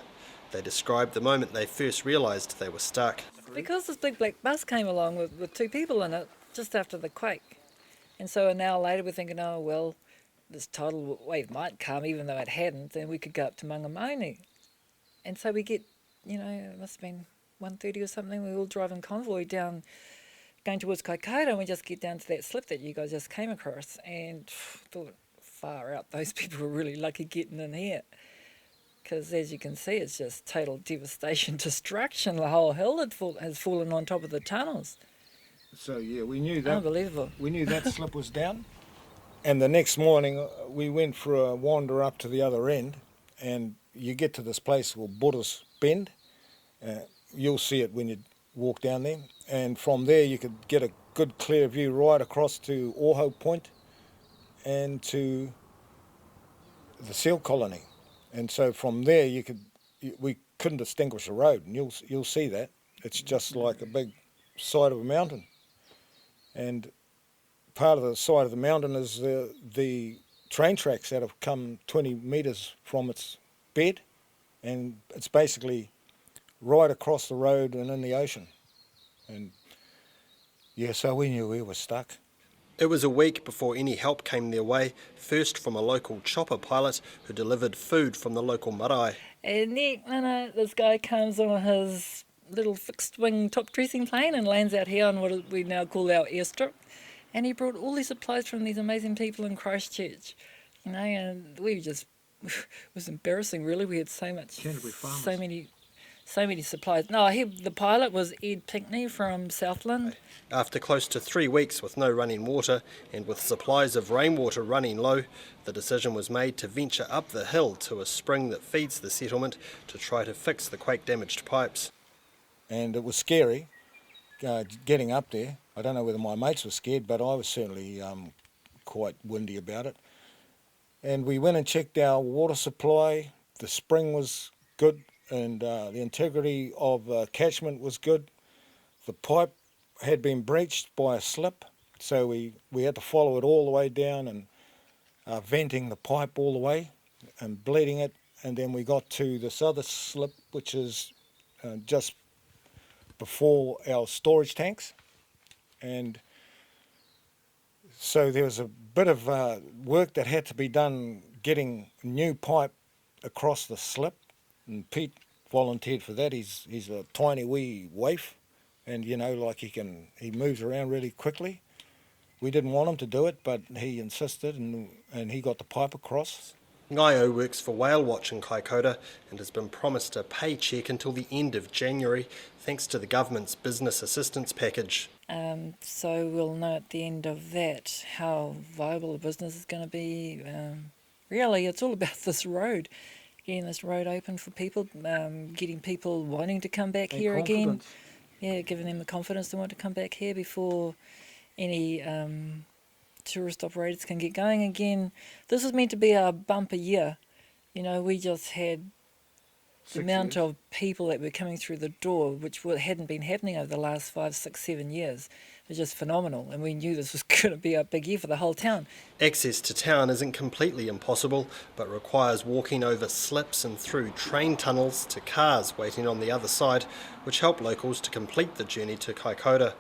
They described the moment they first realised they were stuck. Because this big black bus came along with 2 people in it just after the quake. And so an hour later we're thinking, oh well, this tidal wave might come, even though it hadn't, then we could go up to Mangamoni. And so we get, it must have been 1:30 or something, we all drive in convoy down, going towards Kaikoura, and we just get down to that slip that you guys just came across, and thought, far out, those people were really lucky getting in here. Because as you can see, it's just total devastation, destruction. The whole hill has fallen on top of the tunnels. So yeah, we knew that. Unbelievable. We knew that slip was down. And the next morning, we went for a wander up to the other end, and you get to this place called Buddha's Bend. You'll see it when you walk down there. And from there, you could get a good clear view right across to Oho Point and to the seal colony. And so from there, we couldn't distinguish the road, and you'll see that. It's just like a big side of a mountain. And part of the side of the mountain is the train tracks that have come 20 metres from its bed, and it's basically right across the road and in the ocean. And yeah, so we knew we were stuck. It was a week before any help came their way, first from a local chopper pilot who delivered food from the local marae. And then this guy comes on his little fixed-wing top-dressing plane and lands out here on what we now call our airstrip. And he brought all these supplies from these amazing people in Christchurch. And we just, it was embarrassing really, we had so many supplies. No, the pilot was Ed Pinkney from Southland. After close to 3 weeks with no running water and with supplies of rainwater running low, the decision was made to venture up the hill to a spring that feeds the settlement to try to fix the quake-damaged pipes. And it was scary getting up there. I don't know whether my mates were scared, but I was certainly quite windy about it. And we went and checked our water supply. The spring was good, and the integrity of catchment was good. The pipe had been breached by a slip, so we had to follow it all the way down and venting the pipe all the way and bleeding it. And then we got to this other slip, which is just before our storage tanks. And so there was a bit of work that had to be done getting new pipe across the slip, and Pete volunteered for that. He's a tiny wee waif, and he moves around really quickly. We didn't want him to do it, but he insisted, and he got the pipe across. Ngaio works for Whale Watch in Kaikoura and has been promised a paycheck until the end of January, thanks to the government's business assistance package. So we'll know at the end of that how viable the business is going to be. Really, it's all about this road, getting this road open for people, getting people wanting to come back here again. Yeah, giving them the confidence to want to come back here before any tourist operators can get going again. This was meant to be our bumper year. We just had the amount of people that were coming through the door, which hadn't been happening over the last 5, 6, 7 years. It was just phenomenal, and we knew this was going to be a big year for the whole town. Access to town isn't completely impossible, but requires walking over slips and through train tunnels to cars waiting on the other side, which help locals to complete the journey to Kaikoura.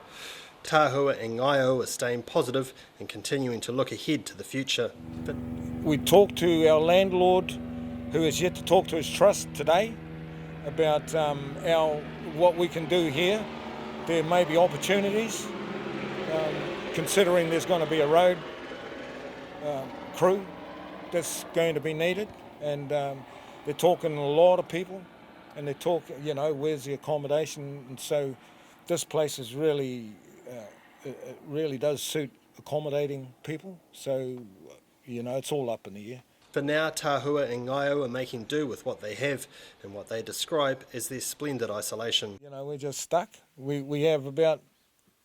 Tahua and Ngaio are staying positive and continuing to look ahead to the future. But we talked to our landlord, who is yet to talk to his trust today, about what we can do here. there may be opportunities, considering there's going to be a road crew that's going to be needed, and they're talking to a lot of people, and they talk, where's the accommodation, and so this place is really, it really does suit accommodating people, so, it's all up in the air. For now, Tahua and Ngaio are making do with what they have and what they describe as their splendid isolation. We're just stuck. We have about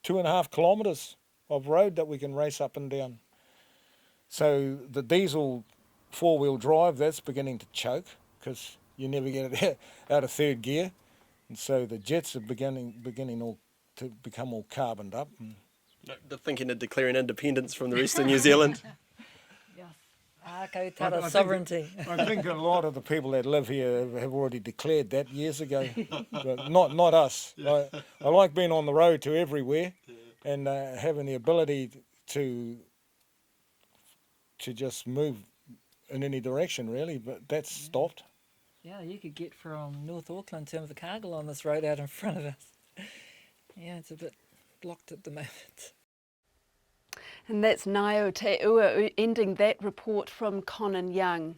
2.5 kilometres of road that we can race up and down. So the diesel four-wheel drive, that's beginning to choke because you never get it out of third gear. And so the jets are beginning all to become all carboned up. They're thinking of declaring independence from the rest of New Zealand. Sovereignty. I think a lot of the people that live here have already declared that years ago, but not us. I like being on the road to everywhere and having the ability to just move in any direction, really, but that's stopped. Yeah, you could get from North Auckland to Invercargill on this road out in front of us. Yeah, it's a bit blocked at the moment. And that's Ngaio Te Ua ending that report from Conan Young.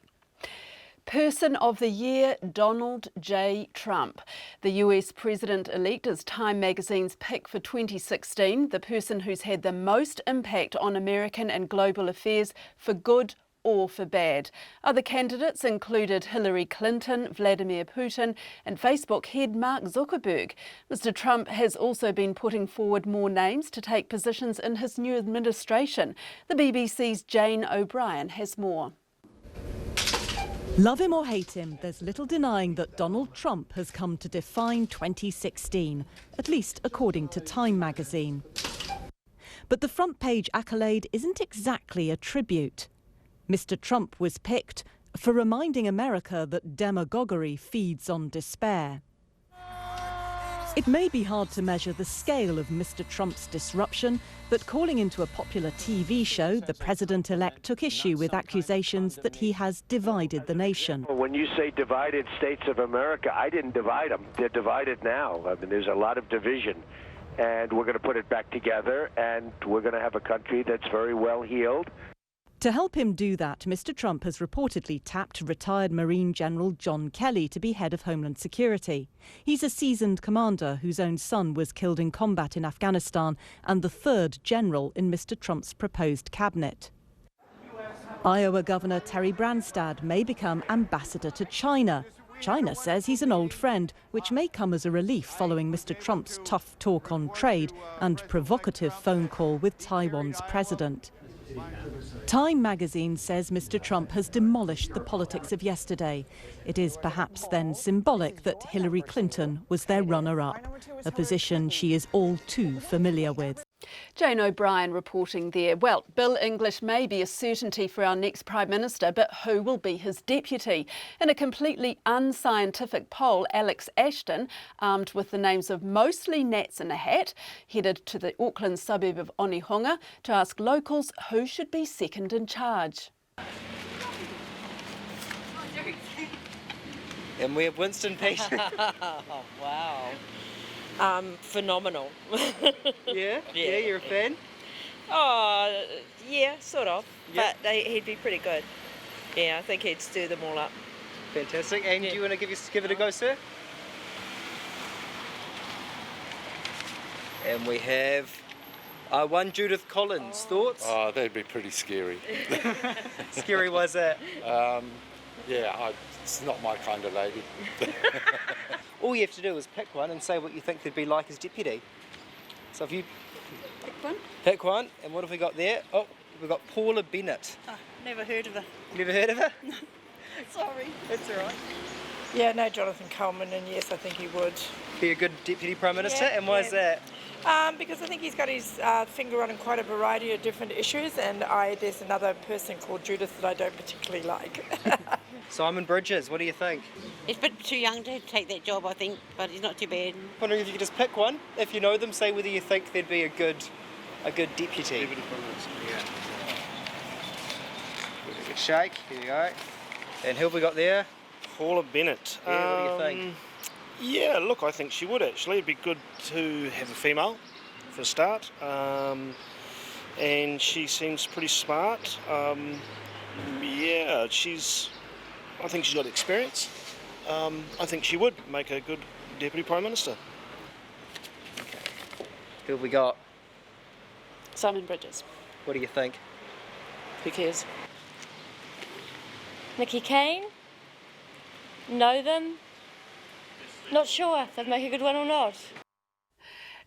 Person of the Year, Donald J. Trump. The US President-elect is Time magazine's pick for 2016, the person who's had the most impact on American and global affairs for good or for bad. Other candidates included Hillary Clinton, Vladimir Putin and Facebook head Mark Zuckerberg. Mr. Trump has also been putting forward more names to take positions in his new administration. The BBC's Jane O'Brien has more. Love him or hate him, there's little denying that Donald Trump has come to define 2016, at least according to Time magazine. But the front page accolade isn't exactly a tribute. Mr. Trump was picked for reminding America that demagoguery feeds on despair. It may be hard to measure the scale of Mr. Trump's disruption, but calling into a popular TV show, the president-elect took issue with accusations that he has divided the nation. When you say divided states of America, I didn't divide them. They're divided now. I mean, there's a lot of division, and we're going to put it back together, and we're going to have a country that's very well heeled. To help him do that, Mr. Trump has reportedly tapped retired Marine General John Kelly to be head of Homeland Security. He's a seasoned commander whose own son was killed in combat in Afghanistan and the third general in Mr. Trump's proposed cabinet. Iowa Governor Terry Branstad may become ambassador to China. China says he's an old friend, which may come as a relief following Mr. Trump's tough talk on trade and provocative phone call with Taiwan's president. Time magazine says Mr. Trump has demolished the politics of yesterday. It is perhaps then symbolic that Hillary Clinton was their runner-up, a position she is all too familiar with. Jane O'Brien reporting there. Well, Bill English may be a certainty for our next Prime Minister, but who will be his deputy? In a completely unscientific poll, Alex Ashton, armed with the names of mostly gnats in a hat, headed to the Auckland suburb of Onehunga to ask locals who should be second in charge. And we have Winston Peake. Oh, wow. Phenomenal. Yeah? Yeah, you're a fan? Oh, yeah, sort of. Yeah. But he'd be pretty good. Yeah, I think he'd stir them all up. Fantastic. And do you want to give it a go, sir? And we have one Judith Collins. Thoughts? Oh, that'd be pretty scary. Scary, why is that? It's not my kind of lady. All you have to do is pick one and say what you think they'd be like as deputy. So if you pick one, and what have we got there? Oh, we've got Paula Bennett. Oh, never heard of her. Never heard of her? Sorry. That's all right. Yeah, no, Jonathan Coleman, and yes, I think he would. Be a good deputy prime minister, Yeah, and why is that? Because I think he's got his finger on quite a variety of different issues, and there's another person called Judith that I don't particularly like. Simon Bridges, what do you think? He's a bit too young to take that job, I think, but he's not too bad. Wondering if you could just pick one. If you know them, say whether you think they'd be a good deputy. Give it a promise, yeah. Give it a good shake. Here you go. And who have we got there? Paula Bennett. Yeah, what do you think? Yeah, look, I think she would actually. It'd be good to have a female for a start. And she seems pretty smart. I think she's got experience. I think she would make a good Deputy Prime Minister. Who have we got? Simon Bridges. What do you think? Who cares? Nikki Kane? Know them? Not sure if they'd make a good one or not.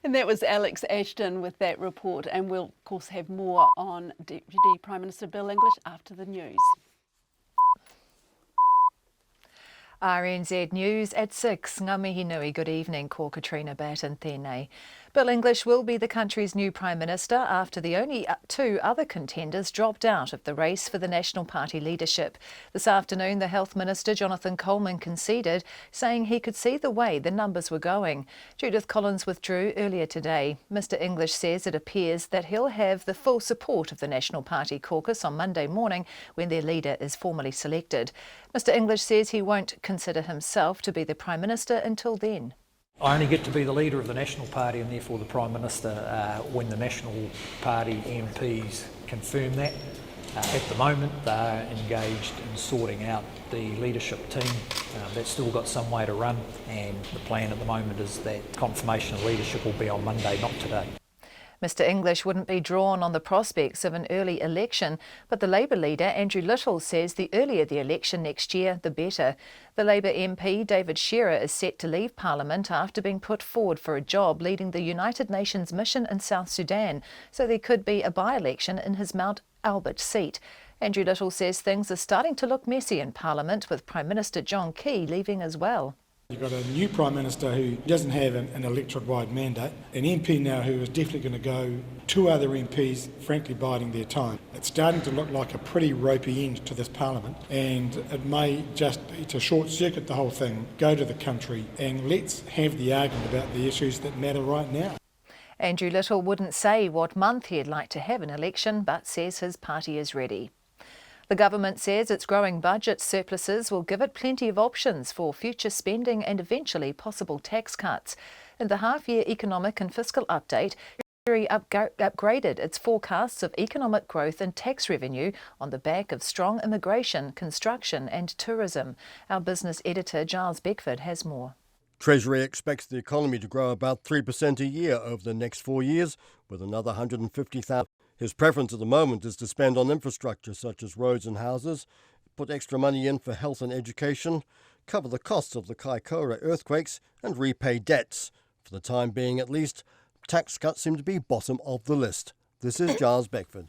And that was Alex Ashton with that report, and we'll of course have more on Deputy Prime Minister Bill English after the news. RNZ News at 6. Ngā mihi nui, good evening, ko Katrina Batten tēnei. Bill English will be the country's new Prime Minister after the only two other contenders dropped out of the race for the National Party leadership. This afternoon, the Health Minister, Jonathan Coleman, conceded, saying he could see the way the numbers were going. Judith Collins withdrew earlier today. Mr English says it appears that he'll have the full support of the National Party caucus on Monday morning when their leader is formally selected. Mr English says he won't consider himself to be the Prime Minister until then. I only get to be the leader of the National Party and therefore the Prime Minister when the National Party MPs confirm that. At the moment they're engaged in sorting out the leadership team. That's still got some way to run, and the plan at the moment is that confirmation of leadership will be on Monday, not today. Mr English wouldn't be drawn on the prospects of an early election, but the Labour leader Andrew Little says the earlier the election next year, the better. The Labour MP David Shearer is set to leave Parliament after being put forward for a job leading the United Nations mission in South Sudan, so there could be a by-election in his Mount Albert seat. Andrew Little says things are starting to look messy in Parliament, with Prime Minister John Key leaving as well. You've got a new Prime Minister who doesn't have an electorate-wide mandate, an MP now who is definitely going to go, two other MPs frankly biding their time. It's starting to look like a pretty ropey end to this Parliament, and it may just be to short-circuit the whole thing, go to the country and let's have the argument about the issues that matter right now. Andrew Little wouldn't say what month he'd like to have an election, but says his party is ready. The government says its growing budget surpluses will give it plenty of options for future spending and eventually possible tax cuts. In the half-year economic and fiscal update, Treasury upgraded its forecasts of economic growth and tax revenue on the back of strong immigration, construction and tourism. Our business editor Giles Beckford has more. Treasury expects the economy to grow about 3% a year over the next 4 years, with another 150,000. His preference at the moment is to spend on infrastructure such as roads and houses, put extra money in for health and education, cover the costs of the Kaikoura earthquakes and repay debts. For the time being at least, tax cuts seem to be bottom of the list. This is Giles Beckford.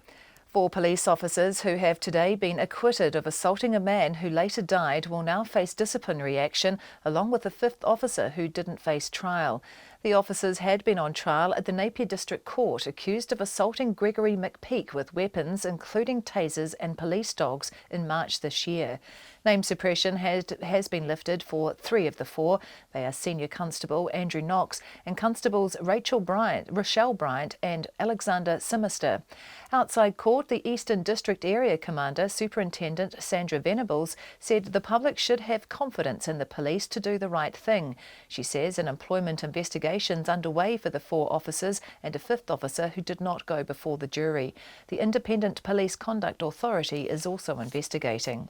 4 police officers who have today been acquitted of assaulting a man who later died will now face disciplinary action, along with a 5th officer who didn't face trial. The officers had been on trial at the Napier District Court, accused of assaulting Gregory McPeak with weapons, including tasers and police dogs, in March this year. Name suppression has been lifted for 3 of the 4. They are Senior Constable Andrew Knox and Constables Rochelle Bryant and Alexander Simister. Outside court, the Eastern District Area Commander, Superintendent Sandra Venables, said the public should have confidence in the police to do the right thing. She says an employment investigation is underway for the 4 officers and a 5th officer who did not go before the jury. The Independent Police Conduct Authority is also investigating.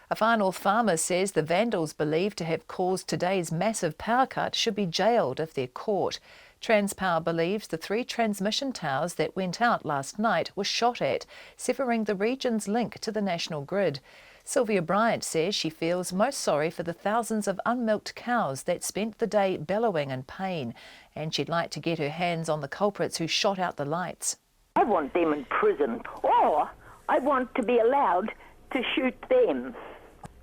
A Far North farmer says the vandals believed to have caused today's massive power cut should be jailed if they're caught. Transpower believes the 3 transmission towers that went out last night were shot at, severing the region's link to the national grid. Sylvia Bryant says she feels most sorry for the thousands of unmilked cows that spent the day bellowing in pain, and she'd like to get her hands on the culprits who shot out the lights. I want them in prison, or I want to be allowed to shoot them.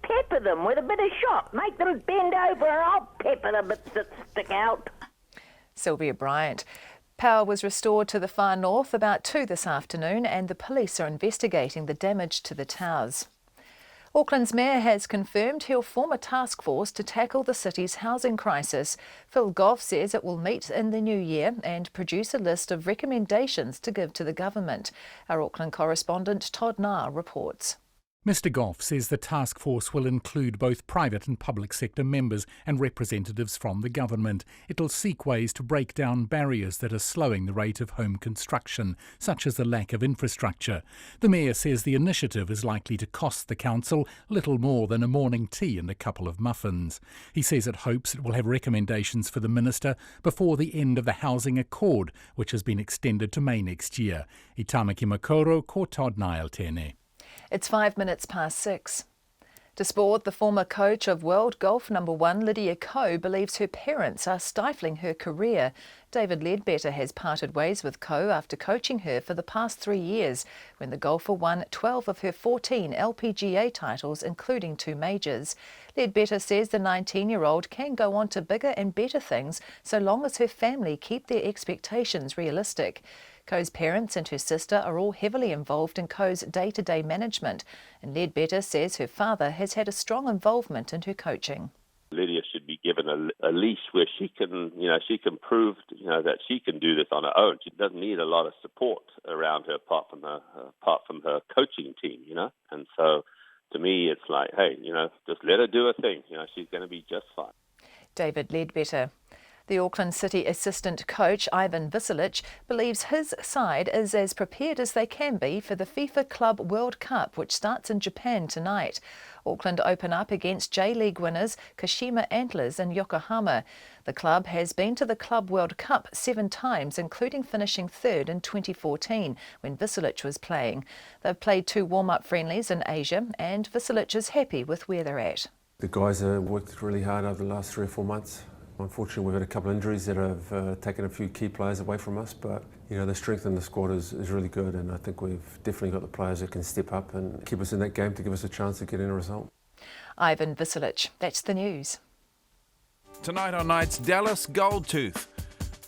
Pepper them with a bit of shot, make them bend over and I'll pepper the bits that stick out. Sylvia Bryant. Power was restored to the Far North about 2 this afternoon, and the police are investigating the damage to the towers. Auckland's mayor has confirmed he'll form a task force to tackle the city's housing crisis. Phil Goff says it will meet in the new year and produce a list of recommendations to give to the government. Our Auckland correspondent Todd Nair reports. Mr Goff says the task force will include both private and public sector members and representatives from the government. It'll seek ways to break down barriers that are slowing the rate of home construction, such as the lack of infrastructure. The Mayor says the initiative is likely to cost the council little more than a morning tea and a couple of muffins. He says it hopes it will have recommendations for the Minister before the end of the Housing Accord, which has been extended to May next year. I Tamaki Makoro, ko Todd Niall tēnei. It's 6:05. To sport, the former coach of World Golf #1 Lydia Ko believes her parents are stifling her career. David Ledbetter has parted ways with Ko after coaching her for the past 3 years, when the golfer won 12 of her 14 LPGA titles, including 2 majors. Ledbetter says the 19-year-old can go on to bigger and better things so long as her family keep their expectations realistic. Ko's parents and her sister are all heavily involved in Ko's day-to-day management, and Ledbetter says her father has had a strong involvement in her coaching. Lydia should be given a leash where she can prove, that she can do this on her own. She doesn't need a lot of support around her apart from her coaching team, And so, to me, it's like, hey, just let her do her thing. She's going to be just fine. David Ledbetter. The Auckland City assistant coach, Ivan Visilic, believes his side is as prepared as they can be for the FIFA Club World Cup, which starts in Japan tonight. Auckland open up against J-League winners Kashima Antlers in Yokohama. The club has been to the Club World Cup 7 times, including finishing 3rd in 2014 when Visilic was playing. They've played 2 warm-up friendlies in Asia, and Visilic is happy with where they're at. The guys have worked really hard over the last 3 or 4 months. Unfortunately, we've had a couple of injuries that have taken a few key players away from us, but the strength in the squad is really good, and I think we've definitely got the players that can step up and keep us in that game to give us a chance to get in a result. Ivan Visilic, that's the news. Tonight on Night's Dallas Goldtooth.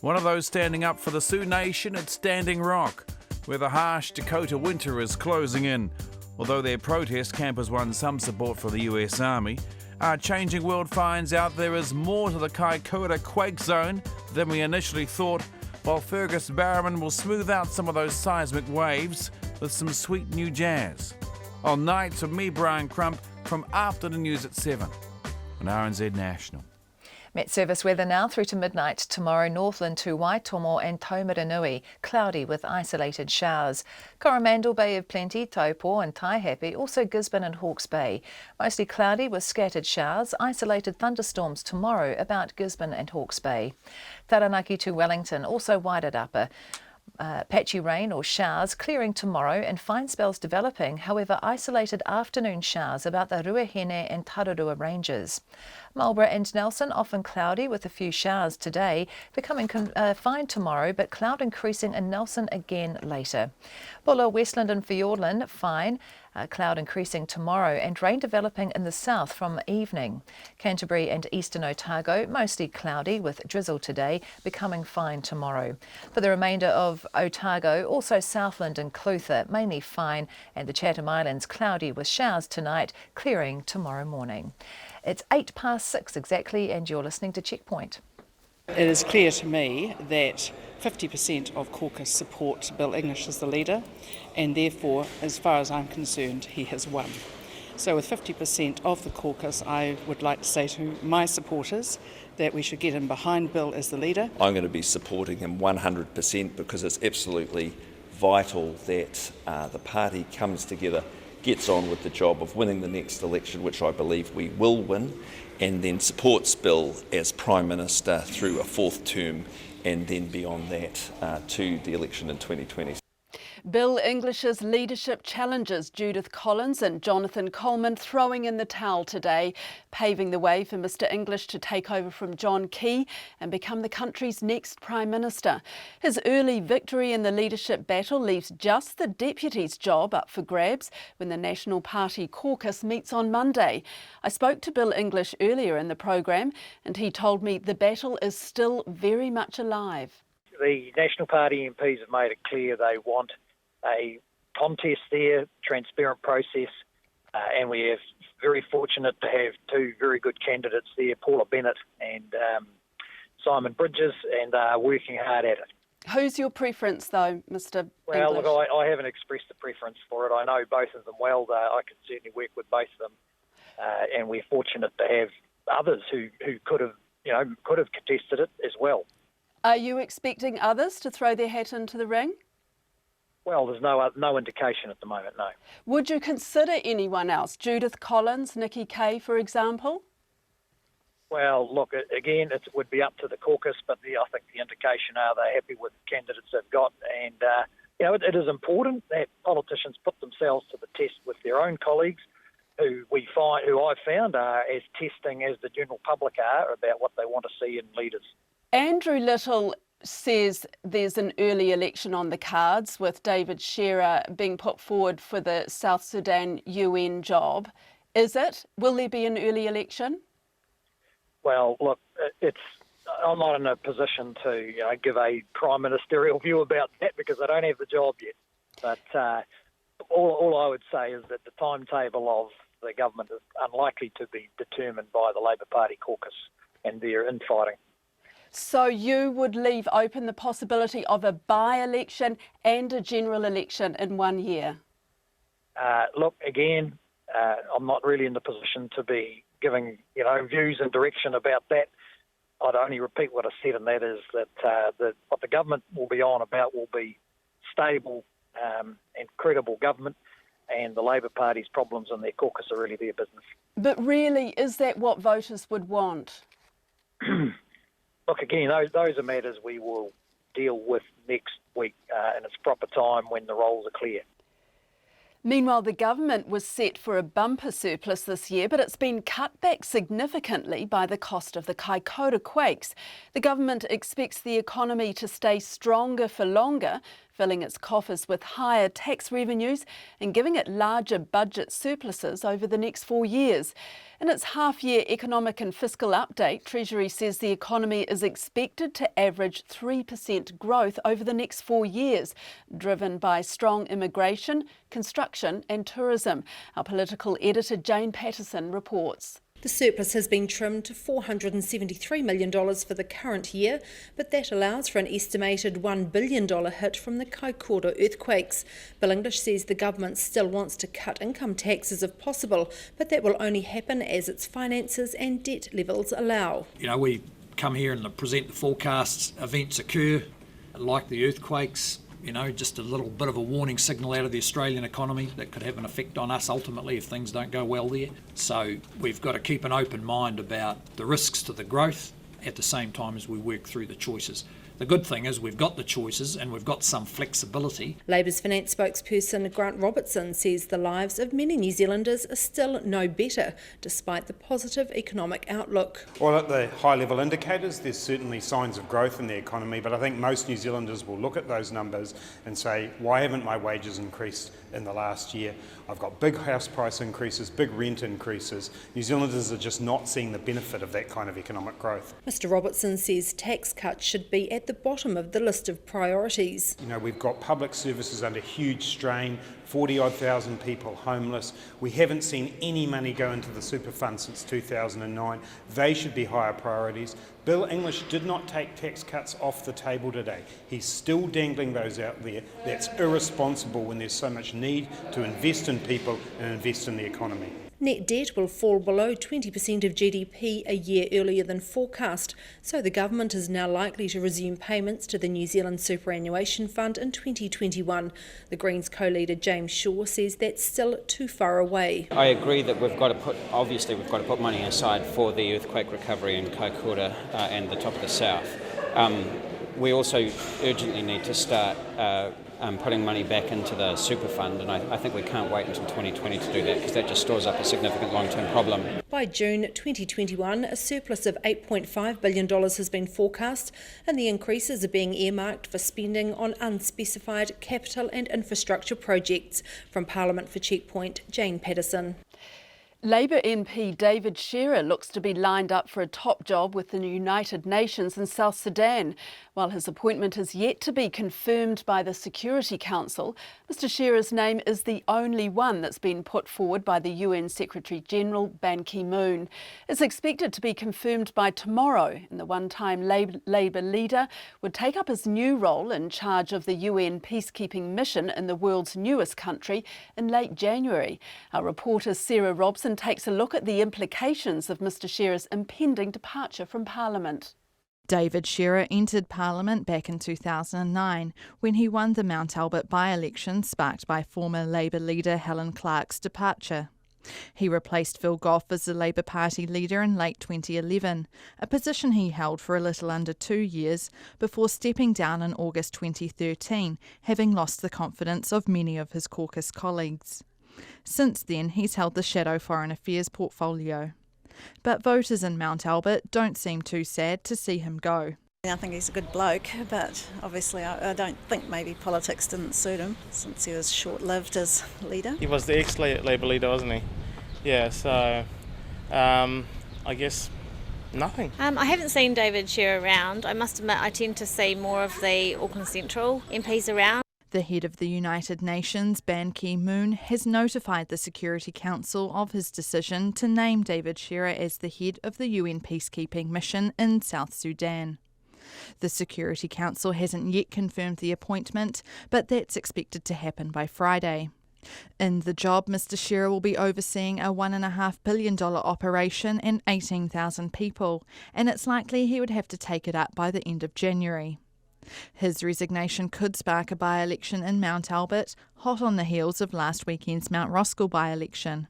One of those standing up for the Sioux Nation at Standing Rock, where the harsh Dakota winter is closing in. Although their protest camp has won some support for the US Army, our Changing World finds out there is more to the Kaikoura quake zone than we initially thought, while Fergus Barrowman will smooth out some of those seismic waves with some sweet new jazz. On Nights with me, Brian Crump, from Afternoon News at 7 on RNZ National. Met service weather now through to midnight tomorrow. Northland to Waitomo and Taumaranui, cloudy with isolated showers. Coromandel Bay of Plenty, Taupo and Taihape, also Gisborne and Hawke's Bay. Mostly cloudy with scattered showers, isolated thunderstorms tomorrow about Gisborne and Hawke's Bay. Taranaki to Wellington, also Wairarapa. Patchy rain or showers clearing tomorrow and fine spells developing, however isolated afternoon showers about the Ruahine and Tararua ranges. Marlborough and Nelson often cloudy with a few showers today, becoming fine tomorrow but cloud increasing in Nelson again later. Bulla, Westland and Fiordland fine. Cloud increasing tomorrow and rain developing in the south from evening. Canterbury and eastern Otago mostly cloudy with drizzle today, becoming fine tomorrow. For the remainder of Otago, also Southland and Clutha mainly fine, and the Chatham Islands cloudy with showers tonight, clearing tomorrow morning. It's 6:08 exactly, and you're listening to Checkpoint. It is clear to me that 50% of caucus support Bill English as the leader, and therefore, as far as I'm concerned, he has won. So with 50% of the caucus, I would like to say to my supporters that we should get in behind Bill as the leader. I'm going to be supporting him 100% because it's absolutely vital that the party comes together, gets on with the job of winning the next election, which I believe we will win, and then supports Bill as Prime Minister through a 4th term, and then beyond that to the election in 2020. Bill English's leadership challenges Judith Collins and Jonathan Coleman throwing in the towel today, paving the way for Mr English to take over from John Key and become the country's next Prime Minister. His early victory in the leadership battle leaves just the Deputy's job up for grabs when the National Party caucus meets on Monday. I spoke to Bill English earlier in the programme and he told me the battle is still very much alive. The National Party MPs have made it clear they want a contest there, transparent process, and we are very fortunate to have 2 very good candidates there, Paula Bennett and Simon Bridges, and are working hard at it. Who's your preference, though, Mr. Well, English? look, I haven't expressed a preference for it. I know both of them well. I can certainly work with both of them, and we're fortunate to have others who could have contested it as well. Are you expecting others to throw their hat into the ring? Well, there's no indication at the moment, no. Would you consider anyone else? Judith Collins, Nikki Kay, for example? Well, look, again, it would be up to the caucus, but I think the indication are they're happy with the candidates they've got. And, it is important that politicians put themselves to the test with their own colleagues who I've found are as testing as the general public are about what they want to see in leaders. Andrew Little says there's an early election on the cards with David Shearer being put forward for the South Sudan UN job. Is it? Will there be an early election? Well, look, I'm not in a position to give a prime ministerial view about that because I don't have the job yet. But all I would say is that the timetable of the government is unlikely to be determined by the Labor Party caucus and their infighting. So you would leave open the possibility of a by-election and a general election in 1 year? Look, again, I'm not really in the position to be giving, views and direction about that. I'd only repeat what I said, and that is that what the government will be on about will be stable and credible government, and the Labor Party's problems in their caucus are really their business. But really, is that what voters would want? Look, again, those are matters we will deal with next week in its proper time when the roles are clear. Meanwhile, the government was set for a bumper surplus this year, but it's been cut back significantly by the cost of the Kaikoura quakes. The government expects the economy to stay stronger for longer, filling its coffers with higher tax revenues and giving it larger budget surpluses over the next 4 years. In its half-year economic and fiscal update, Treasury says the economy is expected to average 3% growth over the next 4 years, driven by strong immigration, construction and tourism. Our political editor Jane Patterson reports. The surplus has been trimmed to $473 million for the current year, but that allows for an estimated $1 billion hit from the Kaikoura earthquakes. Bill English says the government still wants to cut income taxes if possible, but that will only happen as its finances and debt levels allow. We come here and present the forecasts, events occur, like the earthquakes, just a little bit of a warning signal out of the Australian economy that could have an effect on us ultimately if things don't go well there. So we've got to keep an open mind about the risks to the growth at the same time as we work through the choices. The good thing is we've got the choices and we've got some flexibility. Labour's finance spokesperson Grant Robertson says the lives of many New Zealanders are still no better, despite the positive economic outlook. Well, at the high-level indicators, there's certainly signs of growth in the economy, but I think most New Zealanders will look at those numbers and say, why haven't my wages increased in the last year? I've got big house price increases, big rent increases. New Zealanders are just not seeing the benefit of that kind of economic growth. Mr Robertson says tax cuts should be at the bottom of the list of priorities. We've got public services under huge strain, 40-odd thousand people homeless. We haven't seen any money go into the super fund since 2009. They should be higher priorities. Bill English did not take tax cuts off the table today. He's still dangling those out there. That's irresponsible when there's so much need to invest in people and invest in the economy. Net debt will fall below 20% of GDP a year earlier than forecast, so the government is now likely to resume payments to the New Zealand Superannuation Fund in 2021. The Greens co-leader James Shaw says that's still too far away. I agree that we've got to put money aside for the earthquake recovery in Kaikoura and the top of the south. We also urgently need to start putting money back into the super fund, and I think we can't wait until 2020 to do that because that just stores up a significant long-term problem. By June 2021, a surplus of $8.5 billion has been forecast, and the increases are being earmarked for spending on unspecified capital and infrastructure projects. From Parliament for Checkpoint, Jane Patterson. Labour MP David Shearer looks to be lined up for a top job with the United Nations in South Sudan. While his appointment is yet to be confirmed by the Security Council, Mr Shearer's name is the only one that's been put forward by the UN Secretary-General Ban Ki-moon. It's expected to be confirmed by tomorrow, and the one-time Labour leader would take up his new role in charge of the UN peacekeeping mission in the world's newest country in late January. Our reporter Sarah Robson takes a look at the implications of Mr Shearer's impending departure from Parliament. David Shearer entered Parliament back in 2009 when he won the Mount Albert by-election sparked by former Labour leader Helen Clark's departure. He replaced Phil Goff as the Labour Party leader in late 2011, a position he held for a little under 2 years before stepping down in August 2013, having lost the confidence of many of his caucus colleagues. Since then, he's held the shadow Foreign Affairs portfolio. But voters in Mount Albert don't seem too sad to see him go. I think he's a good bloke, but obviously I don't think maybe politics didn't suit him since he was short-lived as leader. He was the ex-Labour leader, wasn't he? Yeah, so I guess nothing. I haven't seen David Shearer around. I must admit I tend to see more of the Auckland Central MPs around. The head of the United Nations, Ban Ki-moon, has notified the Security Council of his decision to name David Shearer as the head of the UN peacekeeping mission in South Sudan. The Security Council hasn't yet confirmed the appointment, but that's expected to happen by Friday. In the job, Mr Shearer will be overseeing a $1.5 billion operation and 18,000 people, and it's likely he would have to take it up by the end of January. His resignation could spark a by-election in Mount Albert, hot on the heels of last weekend's Mount Roskill by-election.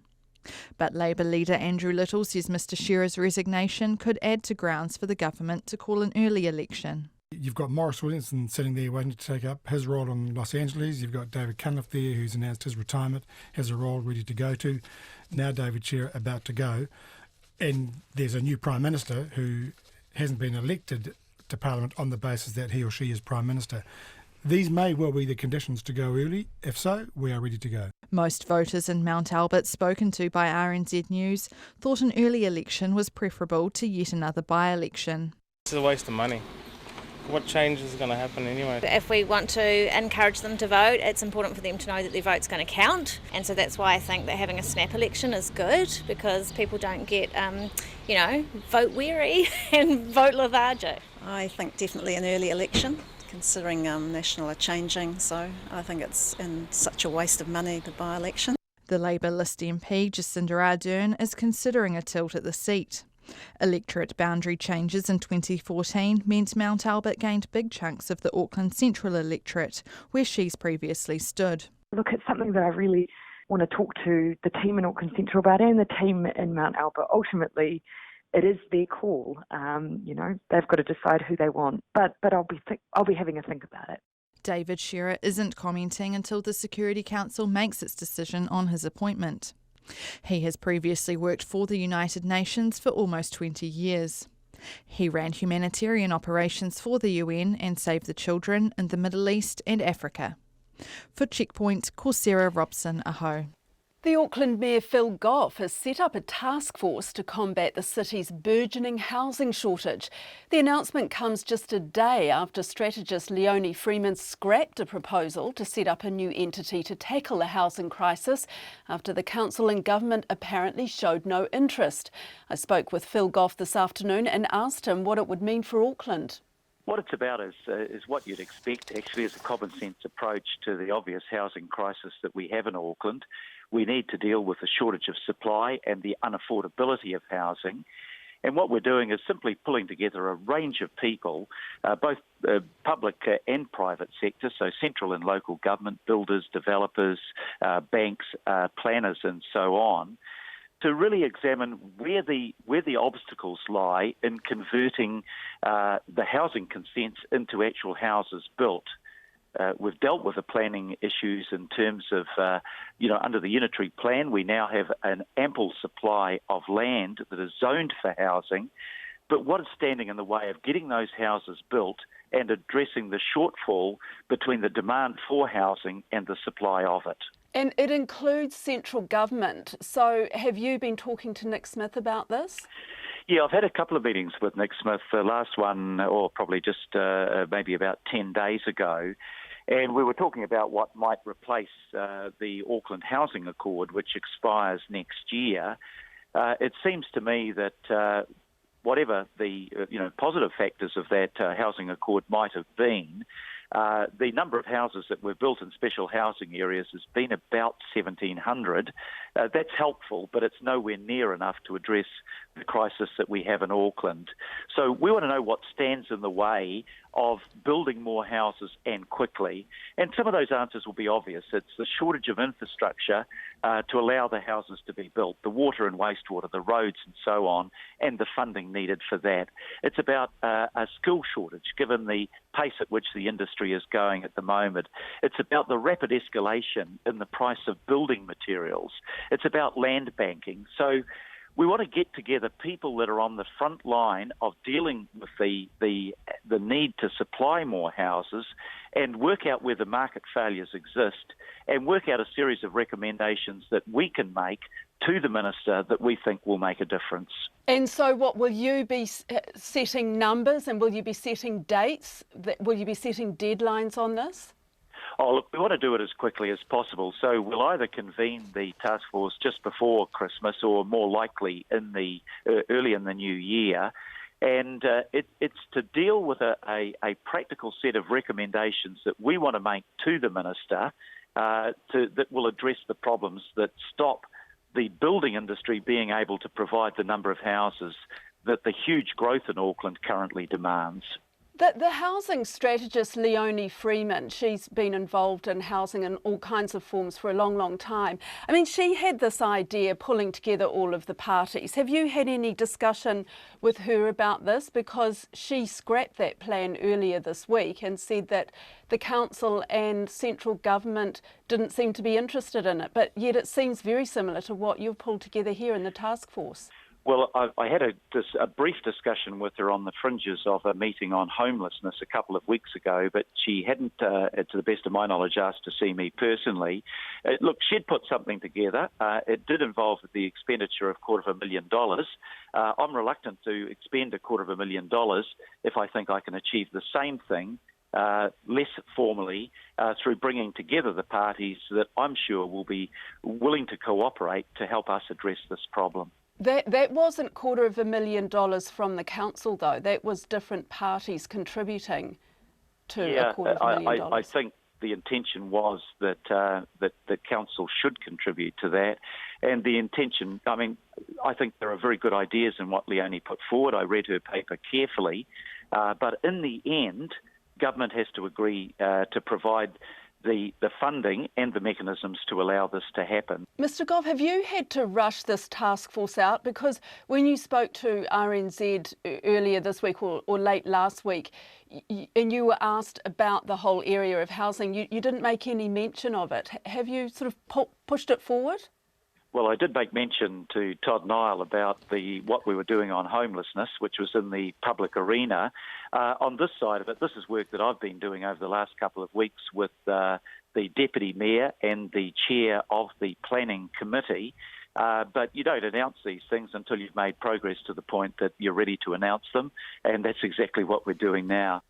But Labour leader Andrew Little says Mr Shearer's resignation could add to grounds for the government to call an early election. You've got Maurice Williamson sitting there waiting to take up his role in Los Angeles. You've got David Cunliffe there who's announced his retirement, has a role ready to go to. Now David Shearer about to go. And there's a new Prime Minister who hasn't been elected to Parliament on the basis that he or she is Prime Minister. These may well be the conditions to go early. If so, we are ready to go. Most voters in Mount Albert spoken to by RNZ News thought an early election was preferable to yet another by-election. It's a waste of money. What change is going to happen anyway? If we want to encourage them to vote, it's important for them to know that their vote's going to count. And so that's why I think that having a snap election is good, because people don't get, vote weary and vote lethargic. I think definitely an early election, considering National are changing, so I think it's such a waste of money, the by-election. The Labour list MP, Jacinda Ardern, is considering a tilt at the seat. Electorate boundary changes in 2014 meant Mount Albert gained big chunks of the Auckland Central electorate, where she's previously stood. Look, it's something that I really want to talk to the team in Auckland Central about and the team in Mount Albert. Ultimately, it is their call. They've got to decide who they want. But I'll be having a think about it. David Shearer isn't commenting until the Security Council makes its decision on his appointment. He has previously worked for the United Nations for almost 20 years. He ran humanitarian operations for the UN and Save the Children in the Middle East and Africa. For Checkpoint, Sarah Robson, Aho. The Auckland Mayor Phil Goff has set up a task force to combat the city's burgeoning housing shortage. The announcement comes just a day after strategist Leonie Freeman scrapped a proposal to set up a new entity to tackle the housing crisis after the council and government apparently showed no interest. I spoke with Phil Goff this afternoon and asked him what it would mean for Auckland. What it's about is what you'd expect, actually, is a common sense approach to the obvious housing crisis that we have in Auckland. We need to deal with the shortage of supply and the unaffordability of housing. And what we're doing is simply pulling together a range of people, both public and private sector, so central and local government, builders, developers, banks, planners and so on, to really examine where the obstacles lie in converting the housing consents into actual houses built. We've dealt with the planning issues in terms of, under the unitary plan, we now have an ample supply of land that is zoned for housing. But what is standing in the way of getting those houses built and addressing the shortfall between the demand for housing and the supply of it? And it includes central government. So have you been talking to Nick Smith about this? Yeah, I've had a couple of meetings with Nick Smith. The last one, or probably just maybe about 10 days ago, and we were talking about what might replace the Auckland Housing Accord, which expires next year. It seems to me that whatever the positive factors of that housing accord might have been, the number of houses that were built in special housing areas has been about 1,700. That's helpful, but it's nowhere near enough to address the crisis that we have in Auckland. So we want to know what stands in the way of building more houses and quickly. And some of those answers will be obvious. It's the shortage of infrastructure to allow the houses to be built, the water and wastewater, the roads and so on, and the funding needed for that. It's about a skill shortage, given the pace at which the industry is going at the moment. It's about the rapid escalation in the price of building materials. It's about land banking. So we want to get together people that are on the front line of dealing with the need to supply more houses and work out where the market failures exist and work out a series of recommendations that we can make to the Minister that we think will make a difference. And so what, will you be setting numbers and will you be setting dates? Will you be setting deadlines on this? Oh, look, we want to do it as quickly as possible. So we'll either convene the task force just before Christmas or more likely in the early in the new year. And it's to deal with a practical set of recommendations that we want to make to the Minister that will address the problems that stop the building industry being able to provide the number of houses that the huge growth in Auckland currently demands. The housing strategist Leonie Freeman, she's been involved in housing in all kinds of forms for a long, long time. I mean, she had this idea pulling together all of the parties. Have you had any discussion with her about this? Because she scrapped that plan earlier this week and said that the council and central government didn't seem to be interested in it, but yet it seems very similar to what you've pulled together here in the task force. Well, I had a brief discussion with her on the fringes of a meeting on homelessness a couple of weeks ago, but she hadn't, to the best of my knowledge, asked to see me personally. Look, she'd put something together. It did involve the expenditure of $250,000. I'm reluctant to expend $250,000 if I think I can achieve the same thing less formally through bringing together the parties that I'm sure will be willing to cooperate to help us address this problem. That wasn't $250,000 from the council, though. That was different parties contributing to $250,000. I think the intention was that the council should contribute to that, and the intention. I mean, I think there are very good ideas in what Leonie put forward. I read her paper carefully, but in the end, government has to agree to provide the funding and the mechanisms to allow this to happen. Mr Goff, have you had to rush this task force out? Because when you spoke to RNZ earlier this week or late last week, and you were asked about the whole area of housing, you didn't make any mention of it. Have you sort of pushed it forward? Well, I did make mention to Todd Nile about what we were doing on homelessness, which was in the public arena. On this side of it, this is work that I've been doing over the last couple of weeks with the Deputy Mayor and the Chair of the Planning Committee. But you don't announce these things until you've made progress to the point that you're ready to announce them, and that's exactly what we're doing now.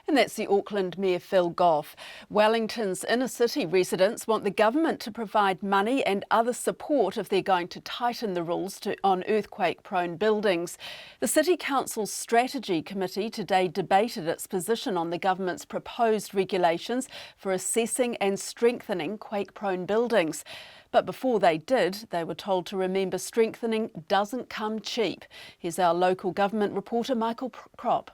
And that's the Auckland Mayor Phil Goff. Wellington's inner city residents want the government to provide money and other support if they're going to tighten the rules on earthquake-prone buildings. The City Council's Strategy Committee today debated its position on the government's proposed regulations for assessing and strengthening quake-prone buildings. But before they did, they were told to remember strengthening doesn't come cheap. Here's our local government reporter, Michael Kropp.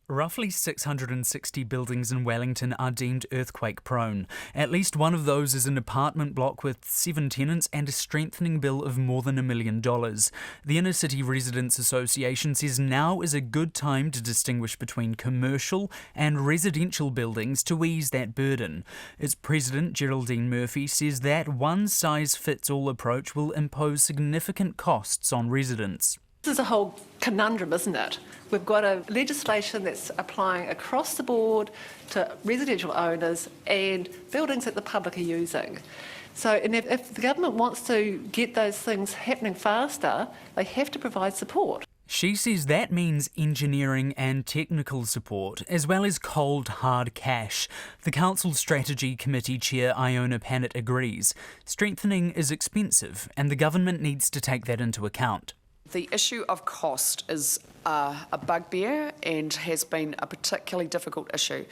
Roughly 660 buildings in Wellington are deemed earthquake-prone. At least one of those is an apartment block with 7 tenants and a strengthening bill of more than $1 million. The Inner City Residents Association says now is a good time to distinguish between commercial and residential buildings to ease that burden. Its president, Geraldine Murphy, says that one-size-fits-all approach will impose significant costs on residents. This is a whole conundrum, isn't it? We've got a legislation that's applying across the board to residential owners and buildings that the public are using. So and if the government wants to get those things happening faster, they have to provide support. She says that means engineering and technical support, as well as cold, hard cash. The Council Strategy Committee Chair Iona Pannett agrees. Strengthening is expensive, and the government needs to take that into account. The issue of cost is a bugbear and has been a particularly difficult issue.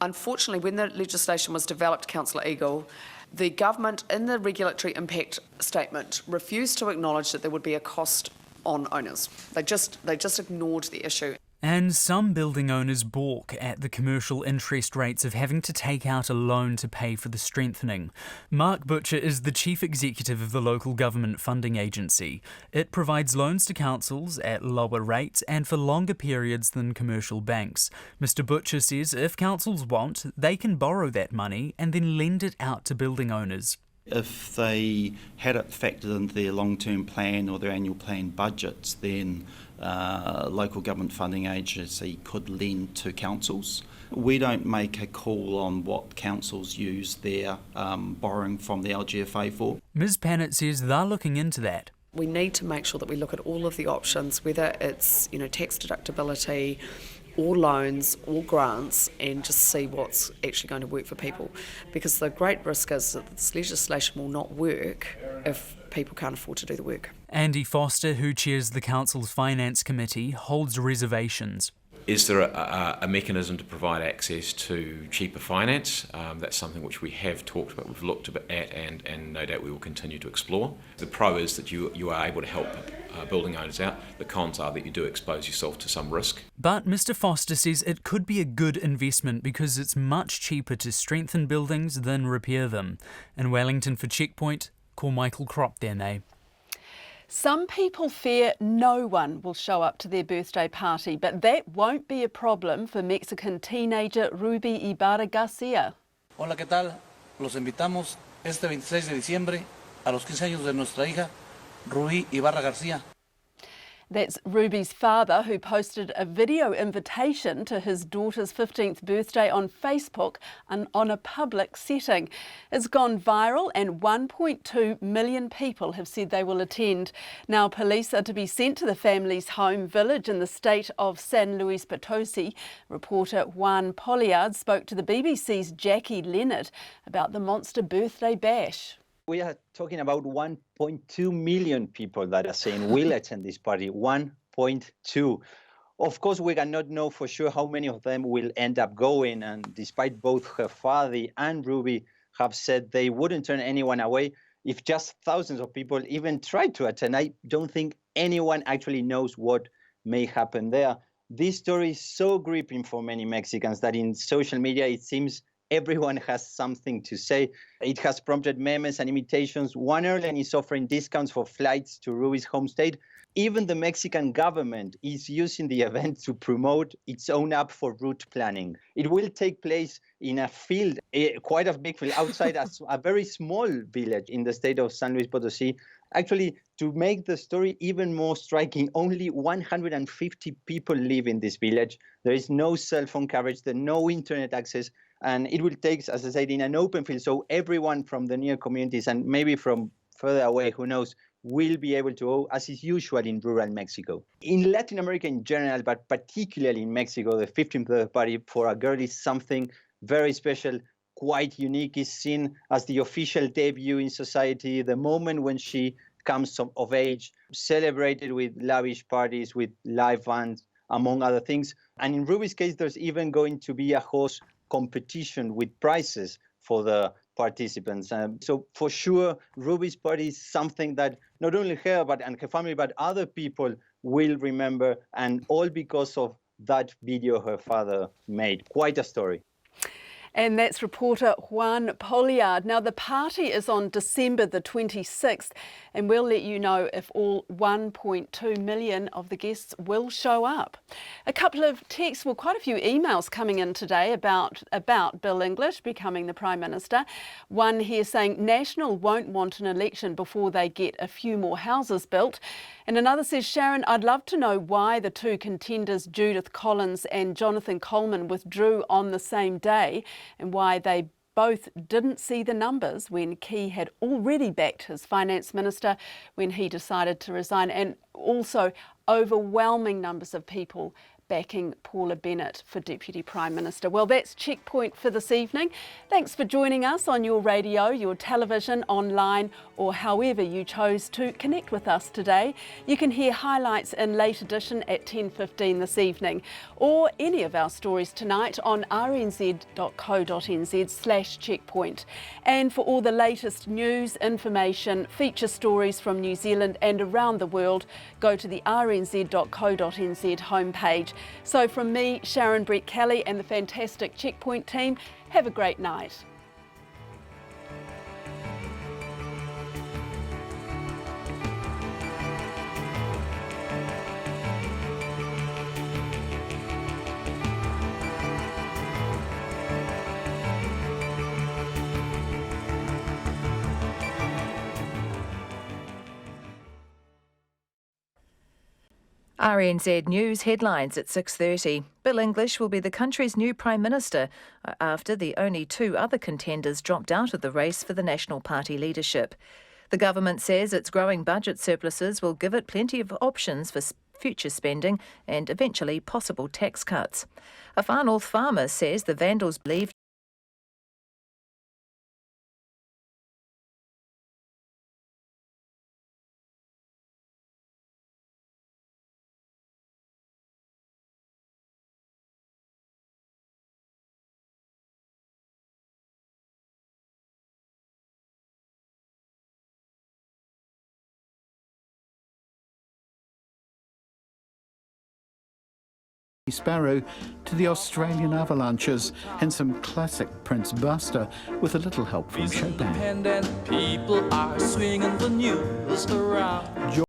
Unfortunately, when the legislation was developed, Councillor Eagle, the government in the regulatory impact statement refused to acknowledge that there would be a cost on owners. They just ignored the issue. And some building owners balk at the commercial interest rates of having to take out a loan to pay for the strengthening. Mark Butcher is the chief executive of the local government funding agency. It provides loans to councils at lower rates and for longer periods than commercial banks. Mr Butcher says if councils want, they can borrow that money and then lend it out to building owners. If they had it factored into their long-term plan or their annual plan budgets, then local government funding agency could lend to councils. We don't make a call on what councils use their borrowing from the LGFA for. Ms Pannett says they're looking into that. We need to make sure that we look at all of the options, whether it's tax deductibility, or loans, or grants, and just see what's actually going to work for people. Because the great risk is that this legislation will not work if people can't afford to do the work. Andy Foster, who chairs the Council's Finance Committee, holds reservations. Is there a mechanism to provide access to cheaper finance? That's something which we have talked about, we've looked at, and no doubt we will continue to explore. The pro is that you are able to help building owners out. The cons are that you do expose yourself to some risk. But Mr Foster says it could be a good investment because it's much cheaper to strengthen buildings than repair them. In Wellington for Checkpoint, call Michael Kropdene. Some people fear no one will show up to their birthday party, but that won't be a problem for Mexican teenager Ruby Ibarra Garcia. Hola, ¿qué tal? Los invitamos este 26 de diciembre a los 15 años de nuestra hija, Ruby Ibarra Garcia. That's Ruby's father, who posted a video invitation to his daughter's 15th birthday on Facebook and on a public setting. It's gone viral and 1.2 million people have said they will attend. Now police are to be sent to the family's home village in the state of San Luis Potosi. Reporter Juan Poliard spoke to the BBC's Jackie Leonard about the monster birthday bash. We are talking about 1.2 million people that are saying will attend this party, 1.2. Of course, we cannot know for sure how many of them will end up going, and despite both her father and Ruby have said they wouldn't turn anyone away, if just thousands of people even try to attend, I don't think anyone actually knows what may happen there. This story is so gripping for many Mexicans that in social media it seems everyone has something to say. It has prompted memes and imitations. One airline is offering discounts for flights to Ruby's home state. Even the Mexican government is using the event to promote its own app for route planning. It will take place in a field, quite a big field, outside a very small village in the state of San Luis Potosi. Actually, to make the story even more striking, only 150 people live in this village. There is no cell phone coverage, there's no internet access. And it will take, as I said, in an open field, so everyone from the near communities and maybe from further away, who knows, will be able to go, as is usual in rural Mexico. In Latin America in general, but particularly in Mexico, the 15th birthday party for a girl is something very special, quite unique. Is seen as the official debut in society, the moment when she comes of age, celebrated with lavish parties, with live bands, among other things. And in Ruby's case, there's even going to be a horse competition with prizes for the participants. So for sure, Ruby's party is something that not only her and her family, but other people will remember, and all because of that video her father made. Quite a story. And that's reporter Juan Poliard. Now, the party is on December the 26th, and we'll let you know if all 1.2 million of the guests will show up. A couple of texts, well, quite a few emails coming in today about Bill English becoming the Prime Minister. One here saying National won't want an election before they get a few more houses built. And another says, Sharon, I'd love to know why the two contenders, Judith Collins and Jonathan Coleman, withdrew on the same day and why they Both didn't see the numbers when Key had already backed his finance minister when he decided to resign, and also overwhelming numbers of people backing Paula Bennett for Deputy Prime Minister. Well, that's Checkpoint for this evening. Thanks for joining us on your radio, your television, online, or however you chose to connect with us today. You can hear highlights in late edition at 10:15 this evening, or any of our stories tonight on rnz.co.nz/checkpoint. And for all the latest news, information, feature stories from New Zealand and around the world, go to the rnz.co.nz homepage. So from me, Sharon Brett Kelly, and the fantastic Checkpoint team, have a great night. RNZ News headlines at 6:30. Bill English will be the country's new Prime Minister after the only two other contenders dropped out of the race for the National Party leadership. The government says its growing budget surpluses will give it plenty of options for future spending and eventually possible tax cuts. A Far North farmer says the vandals believe Sparrow to the Australian avalanches and some classic Prince Buster with a little help from Chopin. People are swinging the news around.